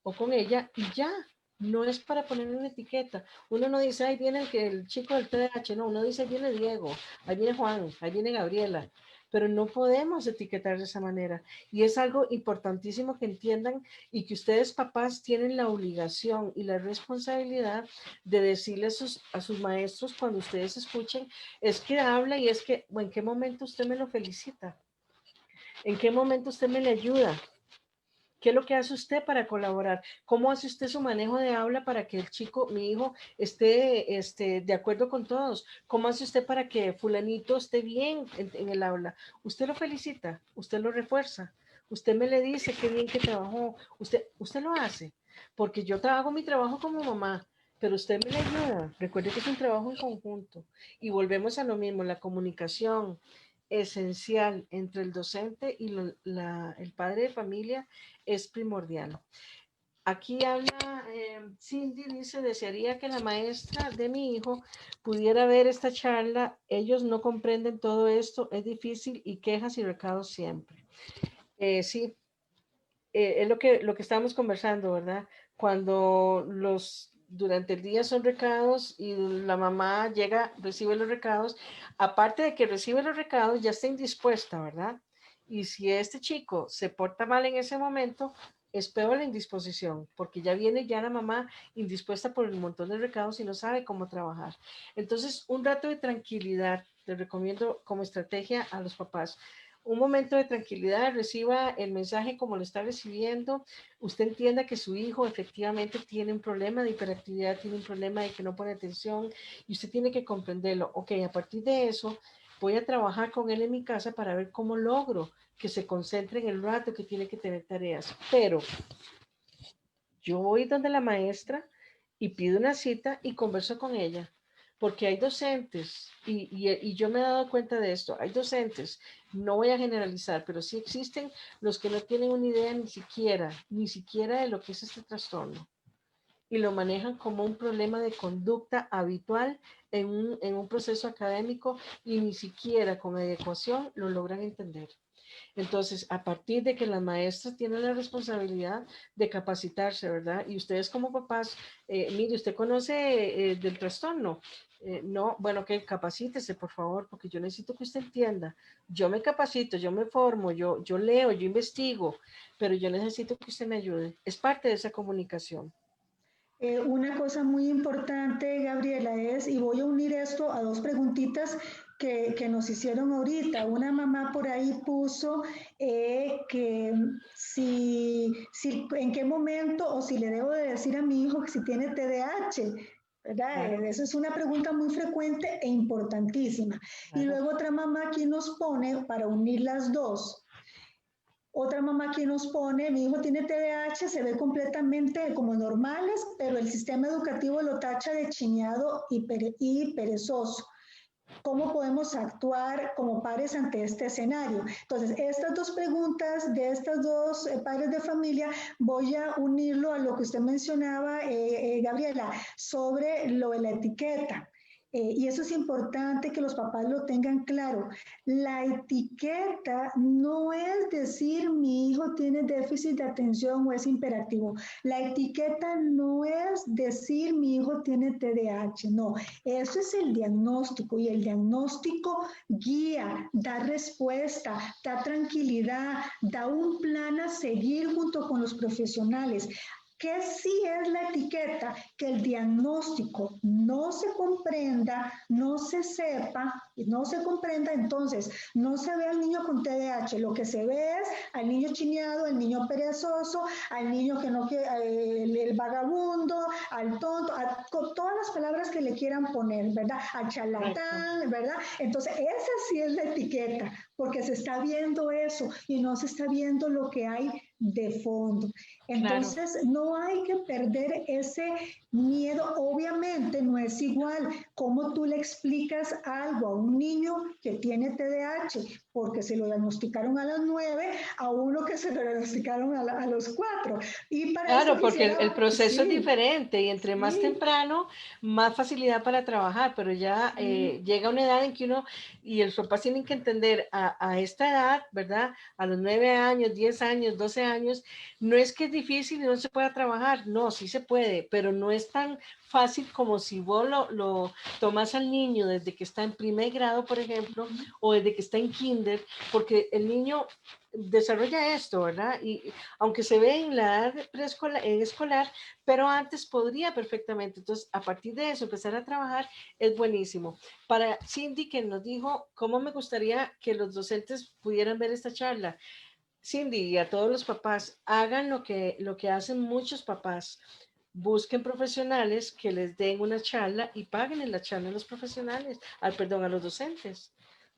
o con ella y ya. No es para ponerle una etiqueta. Uno no dice, ahí viene el chico del TDAH, no, uno dice, ahí viene Diego, ahí viene Juan, ahí viene Gabriela, pero no podemos etiquetar de esa manera. Y es algo importantísimo que entiendan y que ustedes papás tienen la obligación y la responsabilidad de decirle a sus maestros cuando ustedes escuchen, es que habla y es que, ¿en qué momento usted me lo felicita? ¿En qué momento usted me le ayuda? ¿Qué es lo que hace usted para colaborar? ¿Cómo hace usted su manejo de habla para que el chico, mi hijo, esté de acuerdo con todos? ¿Cómo hace usted para que fulanito esté bien en el aula? Usted lo felicita, usted lo refuerza, usted me le dice qué bien que trabajó, usted lo hace, porque yo trabajo mi trabajo como mamá, pero usted me le ayuda. Recuerde que es un trabajo en conjunto y volvemos a lo mismo, la comunicación esencial entre el docente y el padre de familia es primordial. Aquí habla Cindy, dice, desearía que la maestra de mi hijo pudiera ver esta charla. Ellos no comprenden todo esto, es difícil y quejas y recados siempre. Sí, es lo que estábamos conversando, ¿verdad? Cuando durante el día son recados y la mamá llega, recibe los recados, aparte de que recibe los recados, ya está indispuesta, ¿verdad? Y si este chico se porta mal en ese momento, es peor la indisposición, porque ya viene ya la mamá indispuesta por el montón de recados y no sabe cómo trabajar. Entonces, un rato de tranquilidad, les recomiendo como estrategia a los papás un momento de tranquilidad, reciba el mensaje como lo está recibiendo, usted entienda que su hijo efectivamente tiene un problema de hiperactividad, tiene un problema de que no pone atención y usted tiene que comprenderlo. Ok, a partir de eso voy a trabajar con él en mi casa para ver cómo logro que se concentre en el rato que tiene que tener tareas. Pero yo voy donde la maestra y pido una cita y converso con ella, porque hay docentes, y yo me he dado cuenta de esto, hay docentes, no voy a generalizar, pero sí existen los que no tienen una idea ni siquiera de lo que es este trastorno, y lo manejan como un problema de conducta habitual en un proceso académico y ni siquiera con adecuación lo logran entender. Entonces, a partir de que las maestras tienen la responsabilidad de capacitarse, ¿verdad? Y ustedes como papás, mire, usted conoce del trastorno. No, bueno, que capacítese, por favor, porque yo necesito que usted entienda. Yo me capacito, yo me formo, yo leo, yo investigo, pero yo necesito que usted me ayude. Es parte de esa comunicación. Una cosa muy importante, Gabriela, es, y voy a unir esto a dos preguntitas que nos hicieron ahorita. Una mamá por ahí puso que si, en qué momento o si le debo de decir a mi hijo que si tiene TDAH, ¿verdad? Claro, Esa es una pregunta muy frecuente e importantísima. Y claro. luego otra mamá aquí nos pone, para unir las dos, otra mamá aquí nos pone, mi hijo tiene TDAH, se ve completamente como normales, pero el sistema educativo lo tacha de chiñado y perezoso. ¿Cómo podemos actuar como padres ante este escenario? Entonces, estas dos preguntas de estas dos padres de familia, voy a unirlo a lo que usted mencionaba, Gabriela, sobre lo de la etiqueta. Y eso es importante que los papás lo tengan claro. La etiqueta no es decir mi hijo tiene déficit de atención o es hiperactivo. La etiqueta no es decir mi hijo tiene TDAH, no. Eso es el diagnóstico y el diagnóstico guía, da respuesta, da tranquilidad, da un plan a seguir junto con los profesionales. ¿Qué sí es la etiqueta? Que el diagnóstico no se comprenda, no se sepa, no se comprenda, entonces no se ve al niño con TDAH, lo que se ve es al niño chineado, al niño perezoso, al niño que no quiere, el vagabundo, al tonto, con todas las palabras que le quieran poner, ¿verdad? Al Correcto. charlatán, ¿verdad? Entonces esa sí es la etiqueta, porque se está viendo eso y no se está viendo lo que hay de fondo. Claro. Entonces, no hay que perder ese miedo. Obviamente no es igual como tú le explicas algo a un niño que tiene TDAH porque se lo diagnosticaron a las 9 a uno que se lo diagnosticaron a los 4. Y para eso Claro, porque el quisiera, proceso es sí, diferente y entre más sí, temprano, más facilidad para trabajar, pero ya sí. llega una edad en que uno y los papás tienen que entender a esta edad, ¿verdad? A los 9 años, 10 años, 12 años, no es que es difícil y no se pueda trabajar, no, sí se puede, pero no es tan fácil como si vos lo tomas al niño desde que está en primer grado, por ejemplo, o desde que está en kinder, porque el niño desarrolla esto, ¿verdad? Y aunque se ve en la edad preescolar, escolar, pero antes podría perfectamente. Entonces, a partir de eso, empezar a trabajar es buenísimo. Para Cindy, que nos dijo cómo me gustaría que los docentes pudieran ver esta charla. Cindy, y a todos los papás, hagan lo que hacen muchos papás. Busquen profesionales que les den una charla y paguen en la charla a los profesionales, perdón, a los docentes.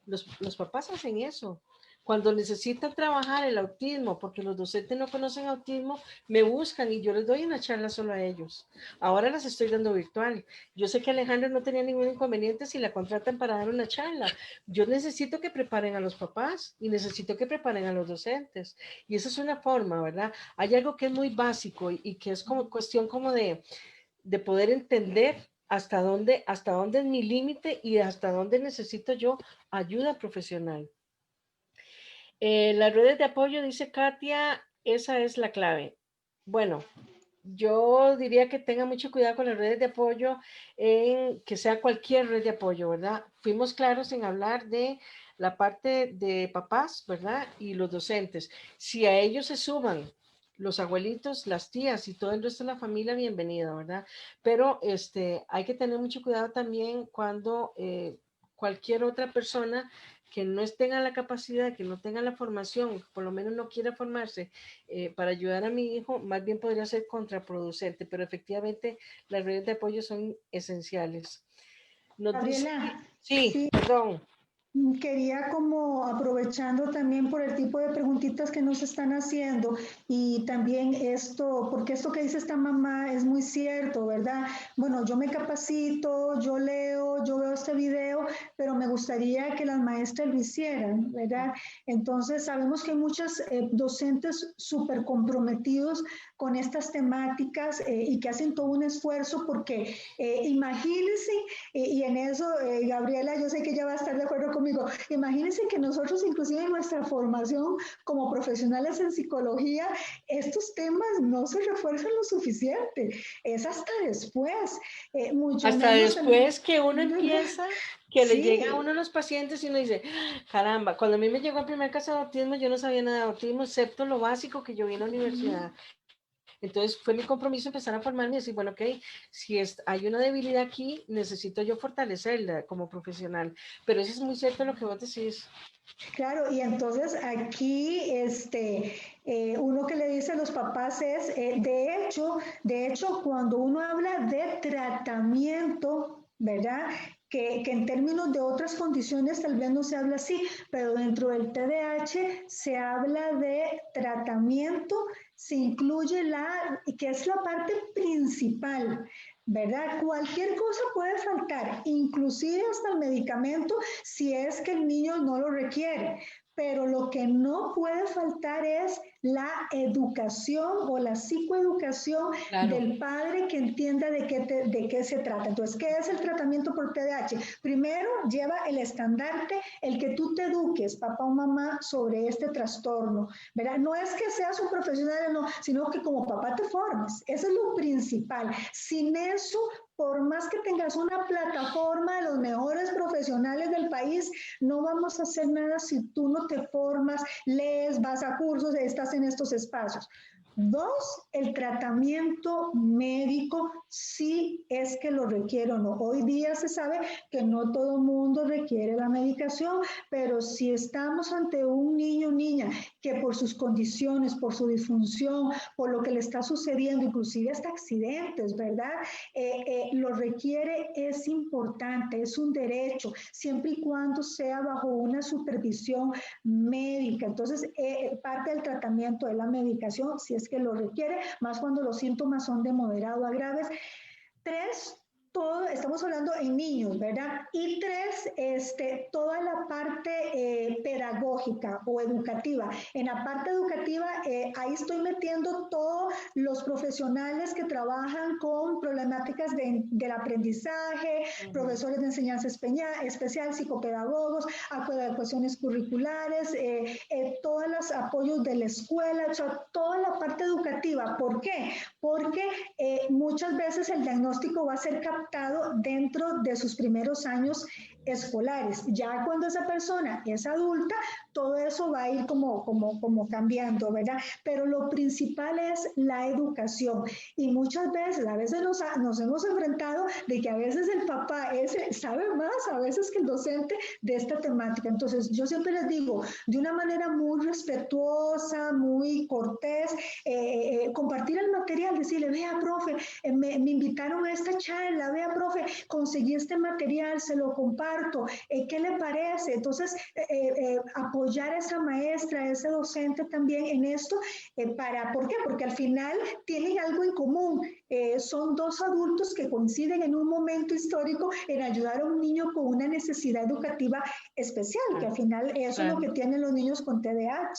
Los papás hacen eso. Cuando necesitan trabajar el autismo, porque los docentes no conocen autismo, me buscan y yo les doy una charla solo a ellos. Ahora las estoy dando virtual. Yo sé que Alejandra no tenía ningún inconveniente si la contratan para dar una charla. Yo necesito que preparen a los papás y necesito que preparen a los docentes. Y esa es una forma, ¿verdad? Hay algo que es muy básico y que es como cuestión como de poder entender hasta dónde es mi límite y hasta dónde necesito yo ayuda profesional. Las redes de apoyo, dice Katia, esa es la clave. Bueno, yo diría que tenga mucho cuidado con las redes de apoyo, en que sea cualquier red de apoyo, ¿verdad? Fuimos claros en hablar de la parte de papás, ¿verdad? Y los docentes. Si a ellos se suman los abuelitos, las tías y todo el resto de la familia, bienvenido, ¿verdad? Pero hay que tener mucho cuidado también cuando cualquier otra persona que no tenga la capacidad, que no tenga la formación, por lo menos no quiera formarse para ayudar a mi hijo, más bien podría ser contraproducente, pero efectivamente las redes de apoyo son esenciales. Nos dice, Gabriela, sí, sí, perdón, quería como aprovechando también por el tipo de preguntitas que nos están haciendo y también esto, porque esto que dice esta mamá es muy cierto, ¿verdad? Bueno, yo me capacito, yo leo, yo veo este video, pero me gustaría que las maestras lo hicieran, ¿verdad? Entonces, sabemos que hay muchos docentes súper comprometidos con estas temáticas y que hacen todo un esfuerzo porque imagínense, y en eso, Gabriela, yo sé que ella va a estar de acuerdo conmigo. Imagínense que nosotros, inclusive en nuestra formación como profesionales en psicología, estos temas no se refuerzan lo suficiente. Es hasta después, mucho hasta menos en... después que uno empieza, que le llega a Sí, uno los pacientes y uno dice, caramba, cuando a mí me llegó el primer caso de autismo, yo no sabía nada de autismo, excepto lo básico que yo vi en la universidad. Entonces fue mi compromiso empezar a formarme y decir, bueno, ok, si hay una debilidad aquí, necesito yo fortalecerla como profesional. Pero eso es muy cierto lo que vos decís. claro, y entonces aquí uno que le dice a los papás es, de hecho, cuando uno habla de tratamiento, ¿verdad? Que en términos de otras condiciones tal vez no se habla así, pero dentro del TDAH se habla de tratamiento, se incluye que es la parte principal, ¿verdad? Cualquier cosa puede faltar, inclusive hasta el medicamento, si es que el niño no lo requiere. Pero lo que no puede faltar es la educación o la psicoeducación Claro. del padre que entienda de qué se trata. Entonces, ¿qué es el tratamiento por TDAH? Primero, lleva el estandarte, el que tú te eduques, papá o mamá, sobre este trastorno, ¿verdad? No es que seas un profesional, no, sino que como papá te formes. Eso es lo principal. Sin eso, por más que tengas una plataforma de los mejores profesionales del país, no vamos a hacer nada si tú no te formas, lees, vas a cursos, estás en estos espacios. Dos, el tratamiento médico, si es que lo requiere o no. Hoy día se sabe que no todo el mundo requiere la medicación, pero si estamos ante un niño o niña que por sus condiciones, por su disfunción, por lo que le está sucediendo, inclusive hasta accidentes, ¿verdad? Lo requiere, es importante, es un derecho, siempre y cuando sea bajo una supervisión médica. Entonces, parte del tratamiento de la medicación, si es que lo requiere, más cuando los síntomas son de moderado a graves. Tres, todo, estamos hablando en niños, ¿verdad? Y tres, toda la parte pedagógica o educativa. En la parte educativa, ahí estoy metiendo todos los profesionales que trabajan con problemáticas del aprendizaje, profesores de enseñanza especial, psicopedagogos, adecuaciones curriculares, todos los apoyos de la escuela, o sea, toda la parte educativa. ¿Por qué? Porque muchas veces el diagnóstico va a ser captado dentro de sus primeros años escolares. Ya cuando esa persona es adulta, todo eso va a ir como cambiando, ¿verdad? Pero lo principal es la educación. Y muchas veces, a veces nos hemos enfrentado de que a veces el papá sabe más, a veces que el docente de esta temática. Entonces, yo siempre les digo, de una manera muy respetuosa, muy cortés, compartir el material, decirle, vea, profe, me invitaron a esta charla, vea, profe, conseguí este material, se lo comparto, ¿qué le parece? Entonces, apoyar a esa maestra, a ese docente también en esto, ¿por qué? Porque al final tienen algo en común, son dos adultos que coinciden en un momento histórico en ayudar a un niño con una necesidad educativa especial, que al final eso es lo que tienen los niños con TDAH.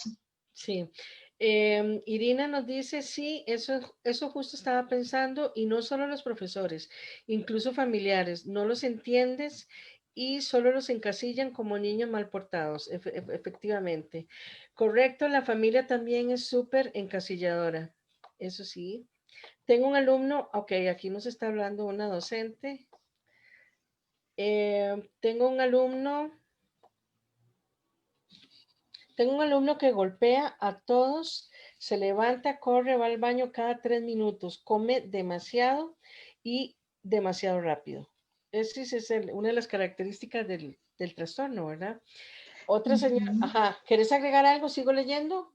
Sí. Irina nos dice, sí, eso justo estaba pensando, y no solo los profesores, incluso familiares, no los entiendes y solo los encasillan como niños mal portados, efectivamente. Correcto, la familia también es súper encasilladora, eso sí. Tengo un alumno, ok, aquí nos está hablando una docente. Tengo un alumno que golpea a todos, se levanta, corre, va al baño cada 3 minutos, come demasiado y demasiado rápido. Esa es una de las características del trastorno, ¿verdad? Otra señora, ajá, ¿quieres agregar algo? ¿Sigo leyendo?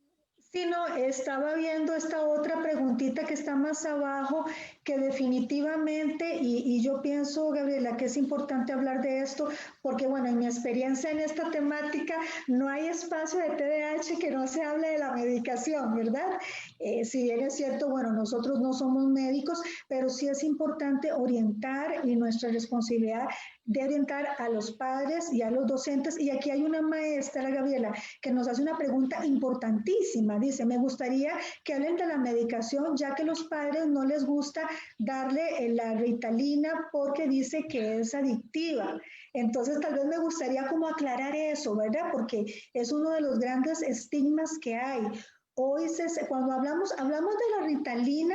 Sí, no, estaba viendo esta otra preguntita que está más abajo, que definitivamente, y yo pienso, Gabriela, que es importante hablar de esto, porque bueno, en mi experiencia en esta temática, no hay espacio de TDAH que no se hable de la medicación, ¿verdad? Si bien es cierto, bueno, nosotros no somos médicos, pero sí es importante orientar y nuestra responsabilidad de orientar a los padres y a los docentes. Y aquí hay una maestra, la Gabriela, que nos hace una pregunta importantísima. Dice, me gustaría que hablen de la medicación, ya que los padres no les gusta darle la Ritalina porque dice que es adictiva. Entonces, tal vez me gustaría como aclarar eso, ¿verdad? Porque es uno de los grandes estigmas que hay. Hoy, cuando hablamos de la Ritalina,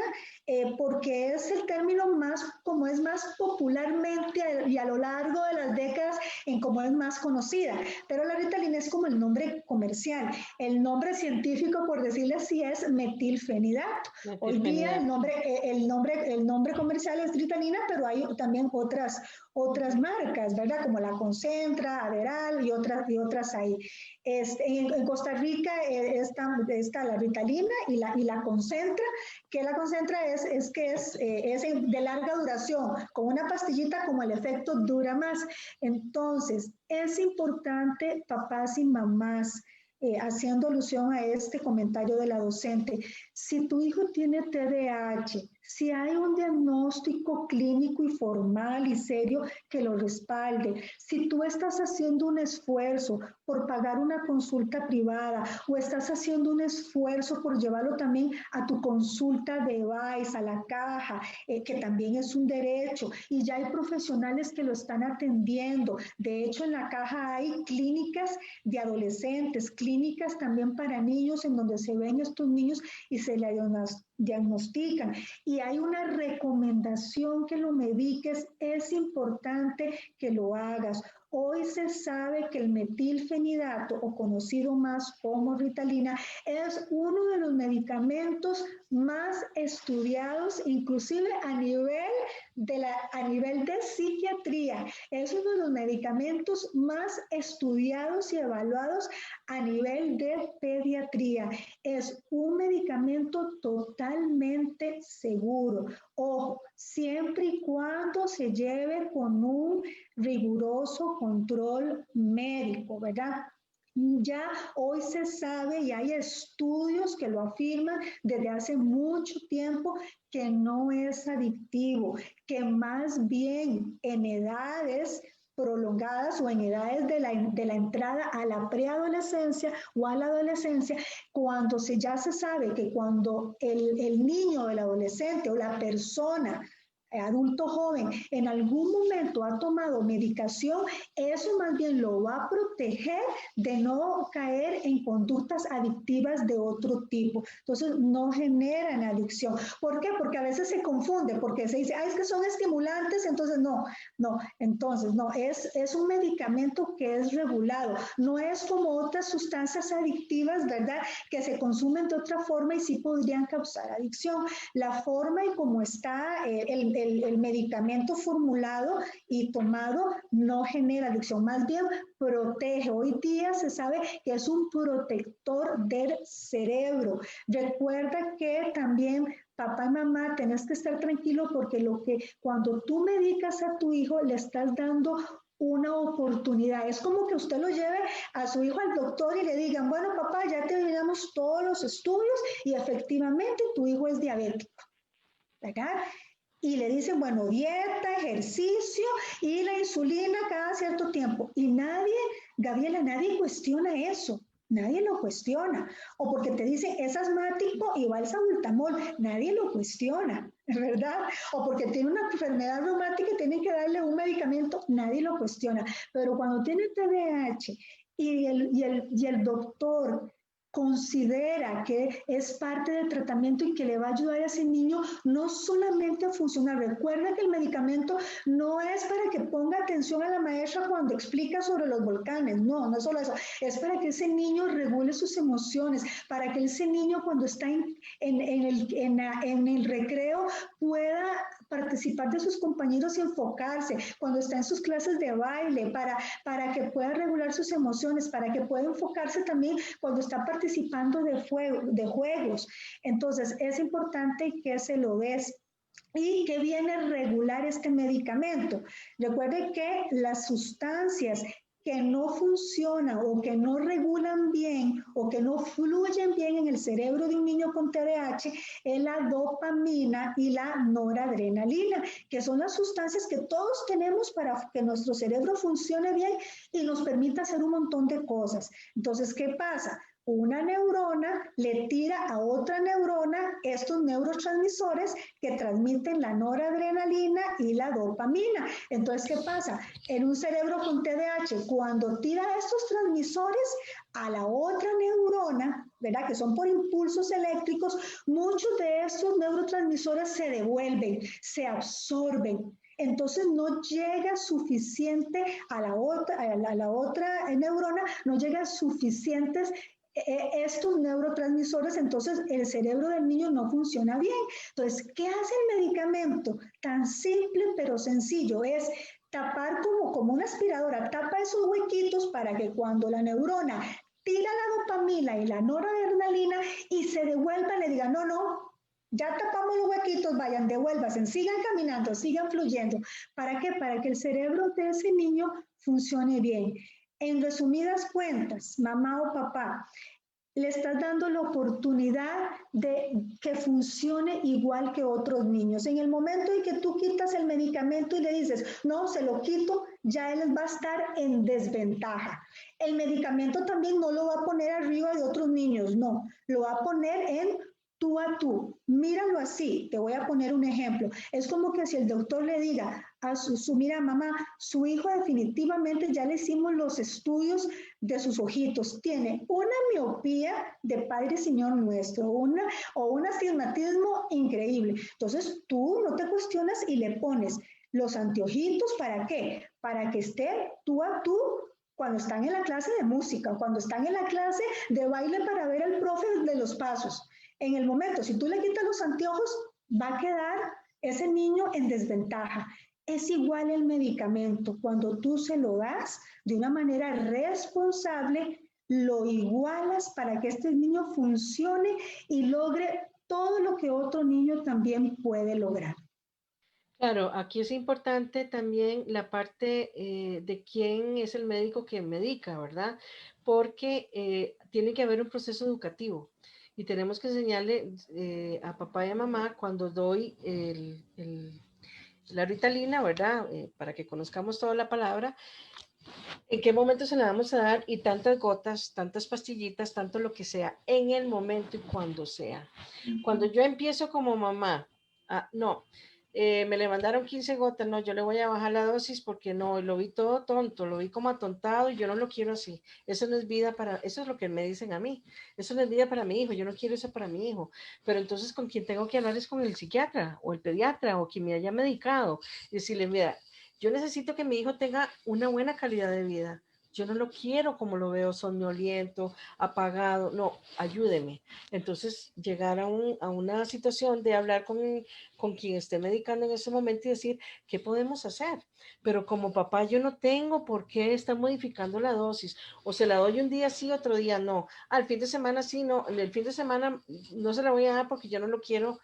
porque es el término más, como es más popularmente y a lo largo de las décadas en cómo es más conocida, pero la Ritalina es como el nombre comercial, el nombre científico, por decirle así, es metilfenidato. Hoy día el nombre comercial es Ritalina, pero hay también otras marcas, ¿verdad? Como la Concentra, Adderall y otras ahí. En Costa Rica está la Ritalina y la Concentra, que la Concentra es de larga duración, con una pastillita como el efecto dura más. Entonces, es importante, papás y mamás, haciendo alusión a este comentario de la docente, si tu hijo tiene TDAH, si hay un diagnóstico clínico y formal y serio que lo respalde, si tú estás haciendo un esfuerzo por pagar una consulta privada o estás haciendo un esfuerzo por llevarlo también a tu consulta de VAIS, a la caja, que también es un derecho, y ya hay profesionales que lo están atendiendo. De hecho, en la caja hay clínicas de adolescentes, clínicas también para niños en donde se ven estos niños y se le diagnostican. Y hay una recomendación que lo mediques, es importante que lo hagas. Hoy se sabe que el metilfenidato, o conocido más como Ritalina, es uno de los medicamentos más estudiados, inclusive a nivel de psiquiatría. Es uno de los medicamentos más estudiados y evaluados a nivel de pediatría. Es un medicamento totalmente seguro. Ojo, siempre y cuando se lleve con un riguroso control médico, ¿verdad? Ya hoy se sabe y hay estudios que lo afirman desde hace mucho tiempo que no es adictivo, que más bien en edades prolongadas o en edades de la entrada a la preadolescencia o a la adolescencia, cuando ya se sabe que cuando el niño o el adolescente o la persona adulto joven en algún momento ha tomado medicación, eso más bien lo va a proteger de no caer en conductas adictivas de otro tipo. Entonces, no generan adicción. ¿Por qué? Porque a veces se confunde, porque se dice, es que son estimulantes, entonces no, es un medicamento que es regulado, no es como otras sustancias adictivas, ¿verdad? Que se consumen de otra forma y sí podrían causar adicción. La forma y cómo está el medicamento formulado y tomado no genera adicción, más bien protege. Hoy día se sabe que es un protector del cerebro. Recuerda que también papá y mamá tenés que estar tranquilo porque cuando tú medicas a tu hijo le estás dando una oportunidad. Es como que usted lo lleve a su hijo al doctor y le digan, bueno papá, ya terminamos todos los estudios y efectivamente tu hijo es diabético, ¿verdad? Y le dicen, bueno, dieta, ejercicio y la insulina cada cierto tiempo. Y nadie, Gabriela, nadie cuestiona eso. Nadie lo cuestiona. O porque te dicen, es asmático y va el salbutamol. Nadie lo cuestiona, ¿verdad? O porque tiene una enfermedad reumática y tienen que darle un medicamento. Nadie lo cuestiona. Pero cuando tiene TDAH y el doctor considera que es parte del tratamiento y que le va a ayudar a ese niño no solamente a funcionar. Recuerda que el medicamento no es para que ponga atención a la maestra cuando explica sobre los volcanes, no es solo eso, es para que ese niño regule sus emociones, para que ese niño cuando está en el recreo pueda participar de sus compañeros y enfocarse, cuando está en sus clases de baile, para que pueda regular sus emociones, para que pueda enfocarse también cuando está participando de juegos. Entonces, es importante que se lo des. ¿Y qué viene a regular este medicamento? Recuerde que las sustancias que no funcionan o que no regulan bien o que no fluyen bien en el cerebro de un niño con TDAH es la dopamina y la noradrenalina, que son las sustancias que todos tenemos para que nuestro cerebro funcione bien y nos permita hacer un montón de cosas. Entonces, ¿qué pasa? Una neurona le tira a otra neurona estos neurotransmisores que transmiten la noradrenalina y la dopamina. Entonces, ¿qué pasa? En un cerebro con TDAH, cuando tira estos transmisores a la otra neurona, ¿verdad? Que son por impulsos eléctricos, muchos de estos neurotransmisores se devuelven, se absorben. Entonces no llega suficiente a la otra neurona, no llega suficientes estos neurotransmisores, entonces el cerebro del niño no funciona bien. Entonces, ¿qué hace el medicamento? Tan simple pero sencillo, es tapar como una aspiradora, tapa esos huequitos para que cuando la neurona tira la dopamina y la noradrenalina y se devuelva, le diga, no, ya tapamos los huequitos, vayan, devuélvanse, sigan caminando, sigan fluyendo. ¿Para qué? Para que el cerebro de ese niño funcione bien. En resumidas cuentas, mamá o papá, le estás dando la oportunidad de que funcione igual que otros niños. En el momento en que tú quitas el medicamento y le dices, no, se lo quito, ya él va a estar en desventaja. El medicamento también no lo va a poner arriba de otros niños, no, lo va a poner en tú a tú. Míralo así, te voy a poner un ejemplo. Es como que si el doctor le diga a mira mamá, su hijo definitivamente ya le hicimos los estudios de sus ojitos, tiene una miopía de Padre Señor Nuestro, o un astigmatismo increíble. Entonces tú no te cuestionas y le pones los anteojitos, ¿para qué? Para que esté tú a tú cuando están en la clase de música, cuando están en la clase de baile para ver al profe de los pasos. En el momento, si tú le quitas los anteojos, va a quedar ese niño en desventaja. Es igual el medicamento, cuando tú se lo das de una manera responsable, lo igualas para que este niño funcione y logre todo lo que otro niño también puede lograr. Claro, aquí es importante también la parte de quién es el médico que medica, ¿verdad? Porque tiene que haber un proceso educativo y tenemos que enseñarle a papá y a mamá cuando doy la Ritalina, ¿verdad? Para que conozcamos toda la palabra, en qué momento se la vamos a dar y tantas gotas, tantas pastillitas, tanto lo que sea, en el momento y cuando sea. Cuando yo empiezo como mamá, no, me le mandaron 15 gotas, no, yo le voy a bajar la dosis porque no, lo vi todo tonto, lo vi como atontado y yo no lo quiero así. Eso no es vida para, eso es lo que me dicen a mí, eso no es vida para mi hijo, yo no quiero eso para mi hijo. Pero entonces con quien tengo que hablar es con el psiquiatra o el pediatra o quien me haya medicado y decirle, mira, yo necesito que mi hijo tenga una buena calidad de vida. Yo no lo quiero como lo veo, soñoliento, apagado. No, ayúdeme. Entonces, llegar a una situación de hablar con quien esté medicando en ese momento y decir, ¿qué podemos hacer? Pero como papá, yo no tengo por qué estar modificando la dosis. O se la doy un día sí, otro día no. Al fin de semana sí, no. En el fin de semana no se la voy a dar porque yo no lo quiero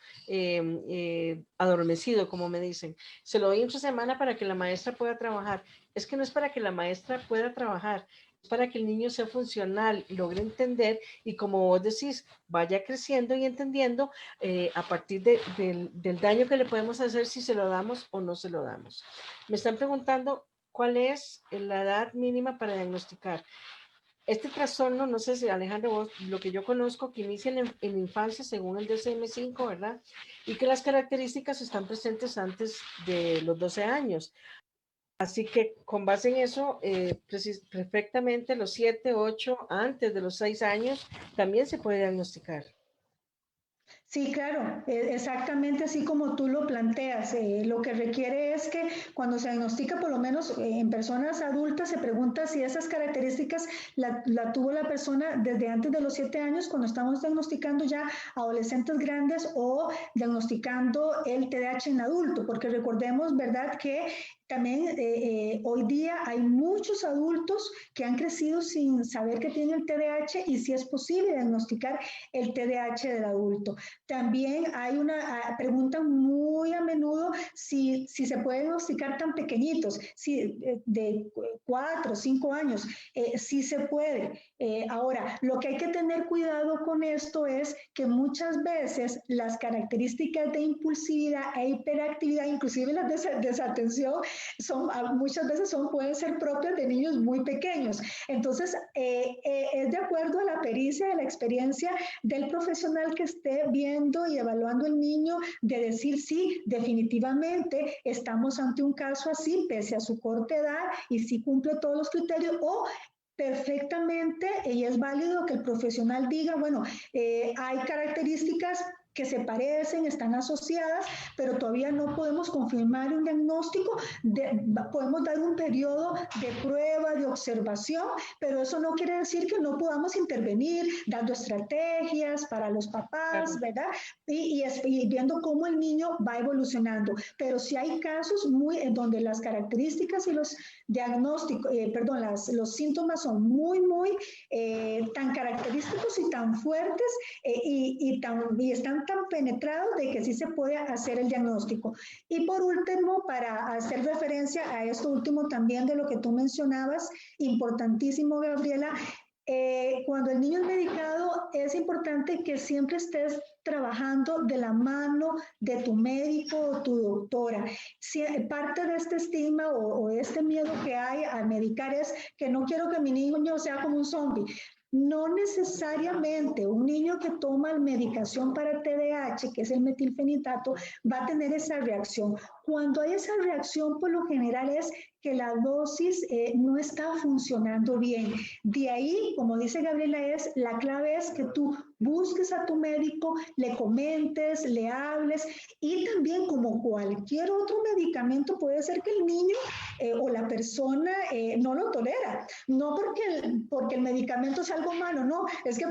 adormecido, como me dicen. Se lo doy entre semana para que la maestra pueda trabajar. Es que no es para que la maestra pueda trabajar, es para que el niño sea funcional, logre entender y como vos decís, vaya creciendo y entendiendo a partir del daño que le podemos hacer si se lo damos o no se lo damos. Me están preguntando cuál es la edad mínima para diagnosticar. Este trastorno, no sé si Alejandro, vos, lo que yo conozco, que inicia en infancia según el DSM-5, ¿verdad? Y que las características están presentes antes de los 12 años. Así que con base en eso, perfectamente los 7, 8, antes de los 6 años, también se puede diagnosticar. Sí, claro, exactamente así como tú lo planteas. Lo que requiere es que cuando se diagnostica, por lo menos en personas adultas, se pregunta si esas características la tuvo la persona desde antes de los 7 años, cuando estamos diagnosticando ya adolescentes grandes o diagnosticando el TDAH en adulto, porque recordemos, ¿verdad?, que también hoy día hay muchos adultos que han crecido sin saber que tienen el TDAH y si es posible diagnosticar el TDAH del adulto. También hay una pregunta muy a menudo si se puede diagnosticar tan pequeñitos, si de 4 o 5 años, sí se puede. Ahora, lo que hay que tener cuidado con esto es que muchas veces las características de impulsividad e hiperactividad, inclusive la desatención, muchas veces pueden ser propias de niños muy pequeños. Entonces, es de acuerdo a la pericia, de la experiencia del profesional que esté viendo y evaluando el niño, de decir sí, definitivamente estamos ante un caso así, pese a su corta edad y si cumple todos los criterios, o perfectamente, y es válido que el profesional diga, bueno, hay características que se parecen, están asociadas, pero todavía no podemos confirmar un diagnóstico, podemos dar un periodo de prueba, de observación, pero eso no quiere decir que no podamos intervenir dando estrategias para los papás, Claro. ¿verdad? Y viendo cómo el niño va evolucionando. Pero sí hay casos en donde las características y los diagnósticos, perdón, los síntomas son muy tan característicos y tan fuertes y están tan penetrados de que sí se puede hacer el diagnóstico. Y por último, para hacer referencia a esto último también de lo que tú mencionabas, importantísimo, Gabriela, cuando el niño es medicado, es importante que siempre estés trabajando de la mano de tu médico o tu doctora. Si, parte de este estigma o este miedo que hay a medicar es que no quiero que mi niño sea como un zombie. No necesariamente un niño que toma medicación para TDAH, que es el metilfenidato, va a tener esa reacción. Cuando hay esa reacción, por lo general es que la dosis no está funcionando bien. De ahí, como dice Gabriela, la clave es que tú busques a tu médico, le comentes, le hables, y también, como cualquier otro medicamento, puede ser que el niño o la persona no lo tolera. No porque el medicamento es algo malo, no, es que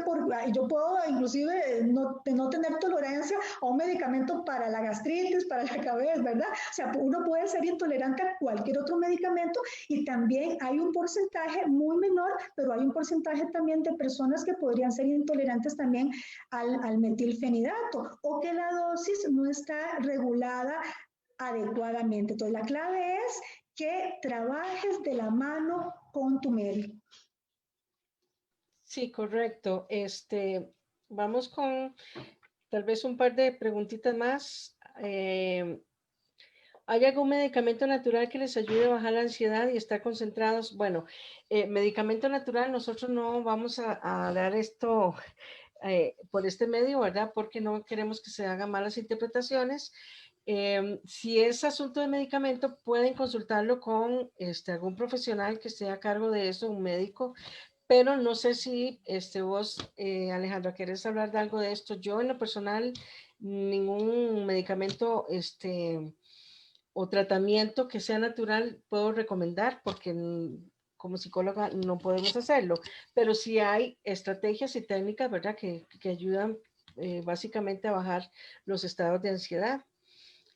yo puedo inclusive no tener tolerancia a un medicamento para la gastritis, para la cabeza, ¿verdad? O sea, uno puede ser intolerante a cualquier otro medicamento, y también hay un porcentaje muy menor, pero hay un porcentaje también de personas que podrían ser intolerantes también al metilfenidato, o que la dosis no está regulada adecuadamente. Entonces, la clave es que trabajes de la mano con tu médico. Sí, correcto. Vamos con tal vez un par de preguntitas más. ¿Hay algún medicamento natural que les ayude a bajar la ansiedad y estar concentrados? Bueno, medicamento natural, nosotros no vamos a dar esto por este medio, ¿verdad? Porque no queremos que se hagan malas interpretaciones. Si es asunto de medicamento, pueden consultarlo con algún profesional que esté a cargo de eso, un médico, pero no sé si vos, Alejandra, ¿querés hablar de algo de esto? Yo en lo personal, ningún medicamento o tratamiento que sea natural puedo recomendar porque como psicóloga no podemos hacerlo, pero sí hay estrategias y técnicas, ¿verdad?, que ayudan básicamente a bajar los estados de ansiedad.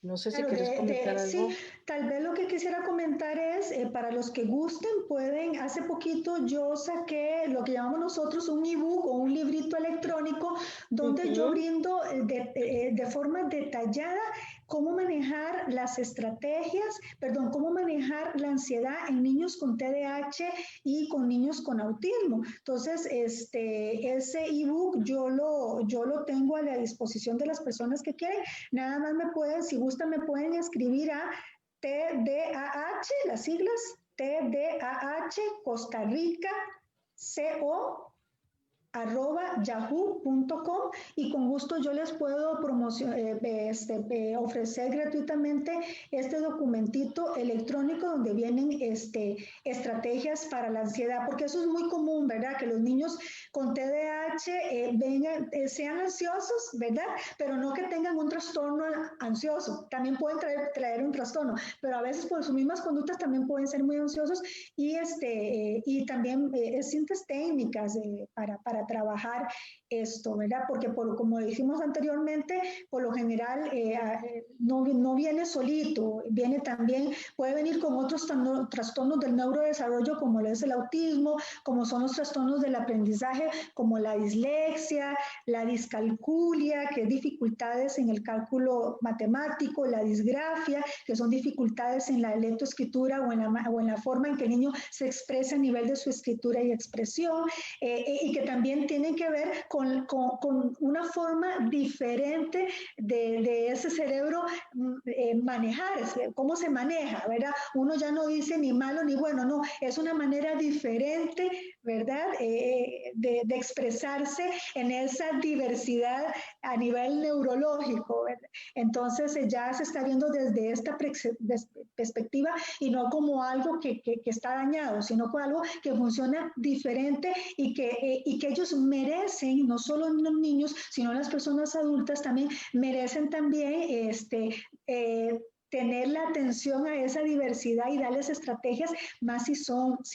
No sé si Claro, quieres comentar sí, algo. tal vez lo que quisiera comentar es, para los que gusten, pueden, hace poquito yo saqué lo que llamamos nosotros un ebook o un librito electrónico, donde yo Ujú. brindo de forma detallada cómo manejar las estrategias, perdón, cómo manejar la ansiedad en niños con TDAH y con niños con autismo. Entonces, ese ebook yo lo tengo a la disposición de las personas que quieren. Nada más me pueden, si gustan, me pueden escribir a TDAH, las siglas, TDAH Costa Rica CO @yahoo.com, y con gusto yo les puedo ofrecer gratuitamente este documentito electrónico donde vienen estrategias para la ansiedad, porque eso es muy común, ¿verdad? Que los niños con TDAH sean ansiosos, ¿verdad? Pero no que tengan un trastorno ansioso, también pueden traer un trastorno, pero a veces por sus mismas conductas también pueden ser muy ansiosos, y también distintas técnicas para trabajar esto, ¿verdad? Porque como dijimos anteriormente, por lo general no viene solito, viene también, puede venir con otros trastornos del neurodesarrollo, como lo es el autismo, como son los trastornos del aprendizaje, como la dislexia, la discalculia, que es dificultades en el cálculo matemático, la disgrafia, que son dificultades en la lectoescritura o en la forma en que el niño se expresa a nivel de su escritura y expresión, y que también tienen que ver con una forma diferente de ese cerebro manejar, cómo se maneja, ¿verdad? Uno ya no dice ni malo ni bueno, no, es una manera diferente, ¿verdad? De expresarse en esa diversidad a nivel neurológico, ¿verdad? Entonces ya se está viendo desde esta perspectiva, y no como algo que está dañado, sino como algo que funciona diferente, y que ellos merecen, no solo los niños, sino las personas adultas también merecen también tener la atención a esa diversidad y darles estrategias, más si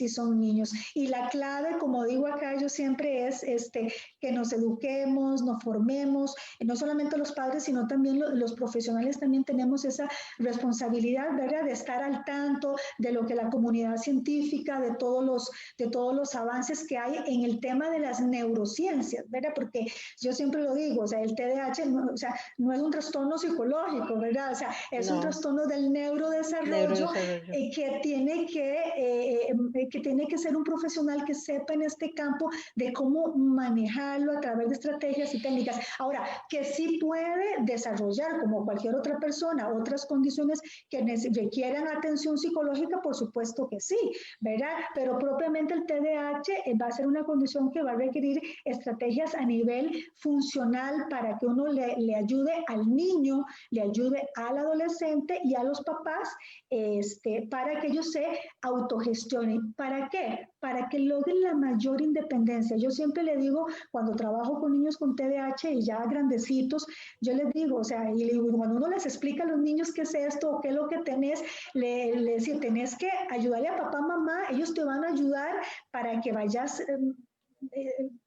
son niños. Y la clave, como digo acá, yo siempre es que nos eduquemos, nos formemos, no solamente los padres, sino también los profesionales también tenemos esa responsabilidad, ¿verdad?, de estar al tanto de lo que la comunidad científica, de todos los avances que hay en el tema de las neurociencias, ¿verdad? Porque yo siempre lo digo, o sea, el TDAH no es un trastorno psicológico, ¿verdad? O sea, es un No. trastorno trastorno del neurodesarrollo, Neurodesarrollo. que tiene que ser un profesional que sepa en este campo de cómo manejarlo a través de estrategias y técnicas. Ahora, que sí puede desarrollar, como cualquier otra persona, otras condiciones que requieran atención psicológica, por supuesto que sí, ¿verdad? Pero propiamente el TDAH va a ser una condición que va a requerir estrategias a nivel funcional para que uno le ayude al niño, le ayude al adolescente y a los papás, para que ellos se autogestionen. ¿Para qué? Para que logren la mayor independencia. Yo siempre le digo, cuando trabajo con niños con TDAH y ya grandecitos, yo les digo, o sea, y cuando uno les explica a los niños qué es esto o qué es lo que tenés, si tenés que ayudarle a papá, mamá, ellos te van a ayudar para que vayas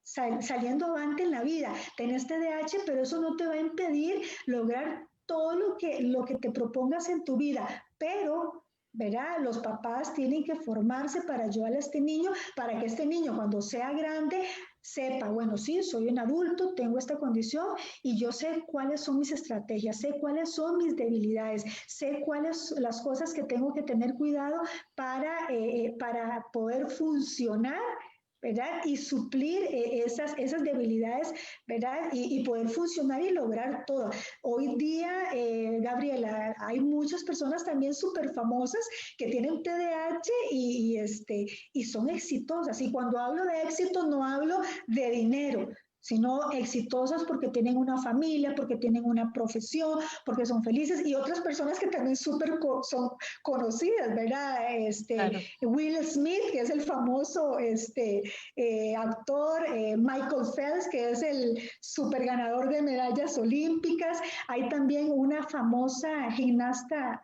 saliendo avante en la vida. Tenés TDAH, pero eso no te va a impedir lograr todo lo que te propongas en tu vida, pero ¿verdad? Los papás tienen que formarse para ayudar a este niño, para que este niño cuando sea grande sepa, bueno, sí, soy un adulto, tengo esta condición y yo sé cuáles son mis estrategias, sé cuáles son mis debilidades, sé cuáles son las cosas que tengo que tener cuidado para poder funcionar, ¿verdad? Y suplir esas debilidades, ¿verdad? Y poder funcionar y lograr todo. Hoy día, Gabriela, hay muchas personas también súper famosas que tienen TDAH y son exitosas. Y cuando hablo de éxito, no hablo de dinero, sino exitosas porque tienen una familia, porque tienen una profesión, porque son felices, y otras personas que también son conocidas, ¿verdad? Claro. Will Smith, que es el famoso actor, Michael Phelps, que es el super ganador de medallas olímpicas. Hay también una famosa gimnasta,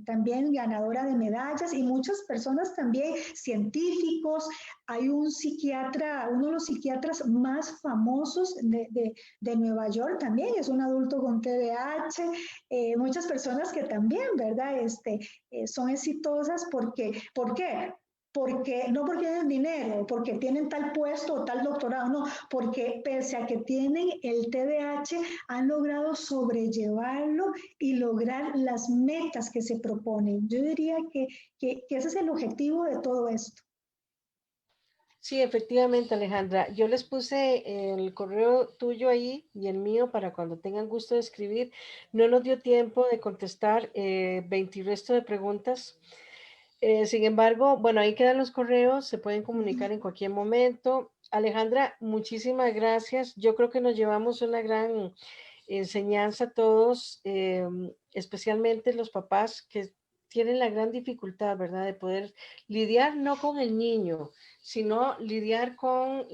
también ganadora de medallas, y muchas personas también, científicos. Hay un psiquiatra, uno de los psiquiatras más famosos de Nueva York también, es un adulto con TDAH. Muchas personas que también, ¿verdad? Son exitosas porque, ¿por qué? Porque, no porque tienen dinero, porque tienen tal puesto o tal doctorado, no, porque pese a que tienen el TDAH, han logrado sobrellevarlo y lograr las metas que se proponen. Yo diría que ese es el objetivo de todo esto. Sí, efectivamente, Alejandra. Yo les puse el correo tuyo ahí y el mío para cuando tengan gusto de escribir. No nos dio tiempo de contestar 20 y resto de preguntas. Sin embargo, bueno, ahí quedan los correos, se pueden comunicar en cualquier momento. Alejandra, muchísimas gracias. Yo creo que nos llevamos una gran enseñanza todos, especialmente los papás que tienen la gran dificultad, ¿verdad?, de poder lidiar no con el niño, sino lidiar con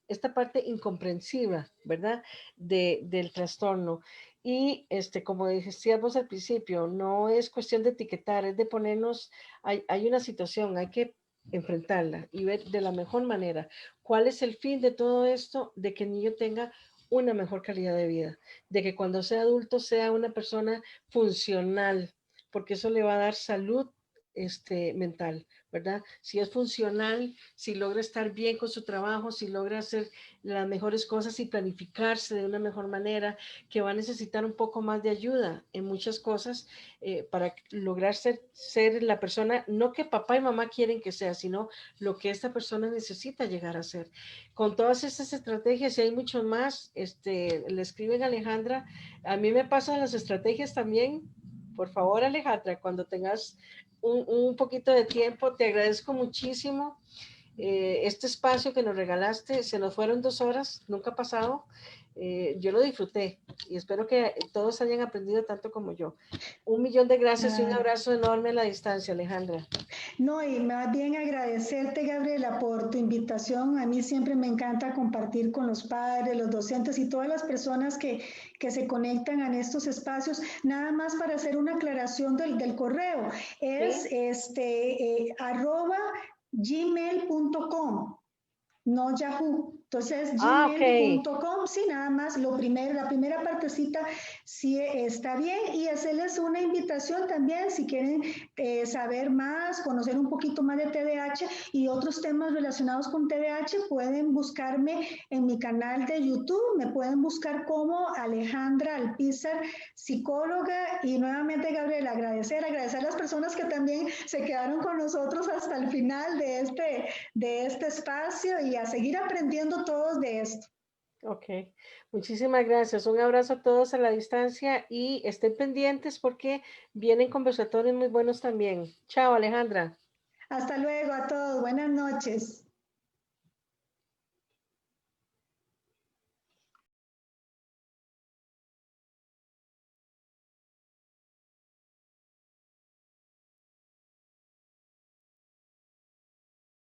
esta parte incomprensiva, ¿verdad?, del trastorno. Y como decíamos al principio, no es cuestión de etiquetar, es de ponernos, hay una situación, hay que enfrentarla y ver de la mejor manera cuál es el fin de todo esto, de que el niño tenga una mejor calidad de vida, de que cuando sea adulto sea una persona funcional, porque eso le va a dar salud mental, ¿verdad? Si es funcional, si logra estar bien con su trabajo, si logra hacer las mejores cosas y planificarse de una mejor manera, que va a necesitar un poco más de ayuda en muchas cosas para lograr ser la persona, no que papá y mamá quieren que sea, sino lo que esta persona necesita llegar a ser. Con todas estas estrategias, y hay muchos más, le escriben a Alejandra, a mí me pasan las estrategias también. Por favor, Alejandra, cuando tengas un poquito de tiempo, te agradezco muchísimo este espacio que nos regalaste. Se nos fueron 2 horas, nunca ha pasado. Yo lo disfruté y espero que todos hayan aprendido tanto como yo. 1 millón de gracias y un Ah, abrazo enorme a la distancia, Alejandra. no, y más bien agradecerte, Gabriela, por tu invitación. A mí siempre me encanta compartir con los padres, los docentes y todas las personas que se conectan a estos espacios. Nada más para hacer una aclaración del correo. Es ¿Sí? @gmail.com, no Yahoo. Entonces, Ah, ok. gmail.com, sí, nada más, la primera partecita sí está bien y hacerles una invitación también si quieren saber más, conocer un poquito más de TDAH y otros temas relacionados con TDAH, pueden buscarme en mi canal de YouTube, me pueden buscar como Alejandra Alpizar, psicóloga, y nuevamente, Gabriela, agradecer a las personas que también se quedaron con nosotros hasta el final de este espacio y a seguir aprendiendo todos de esto. Ok, muchísimas gracias. Un abrazo a todos a la distancia y estén pendientes porque vienen conversatorios muy buenos también. Chao, Alejandra. Hasta luego a todos, buenas noches.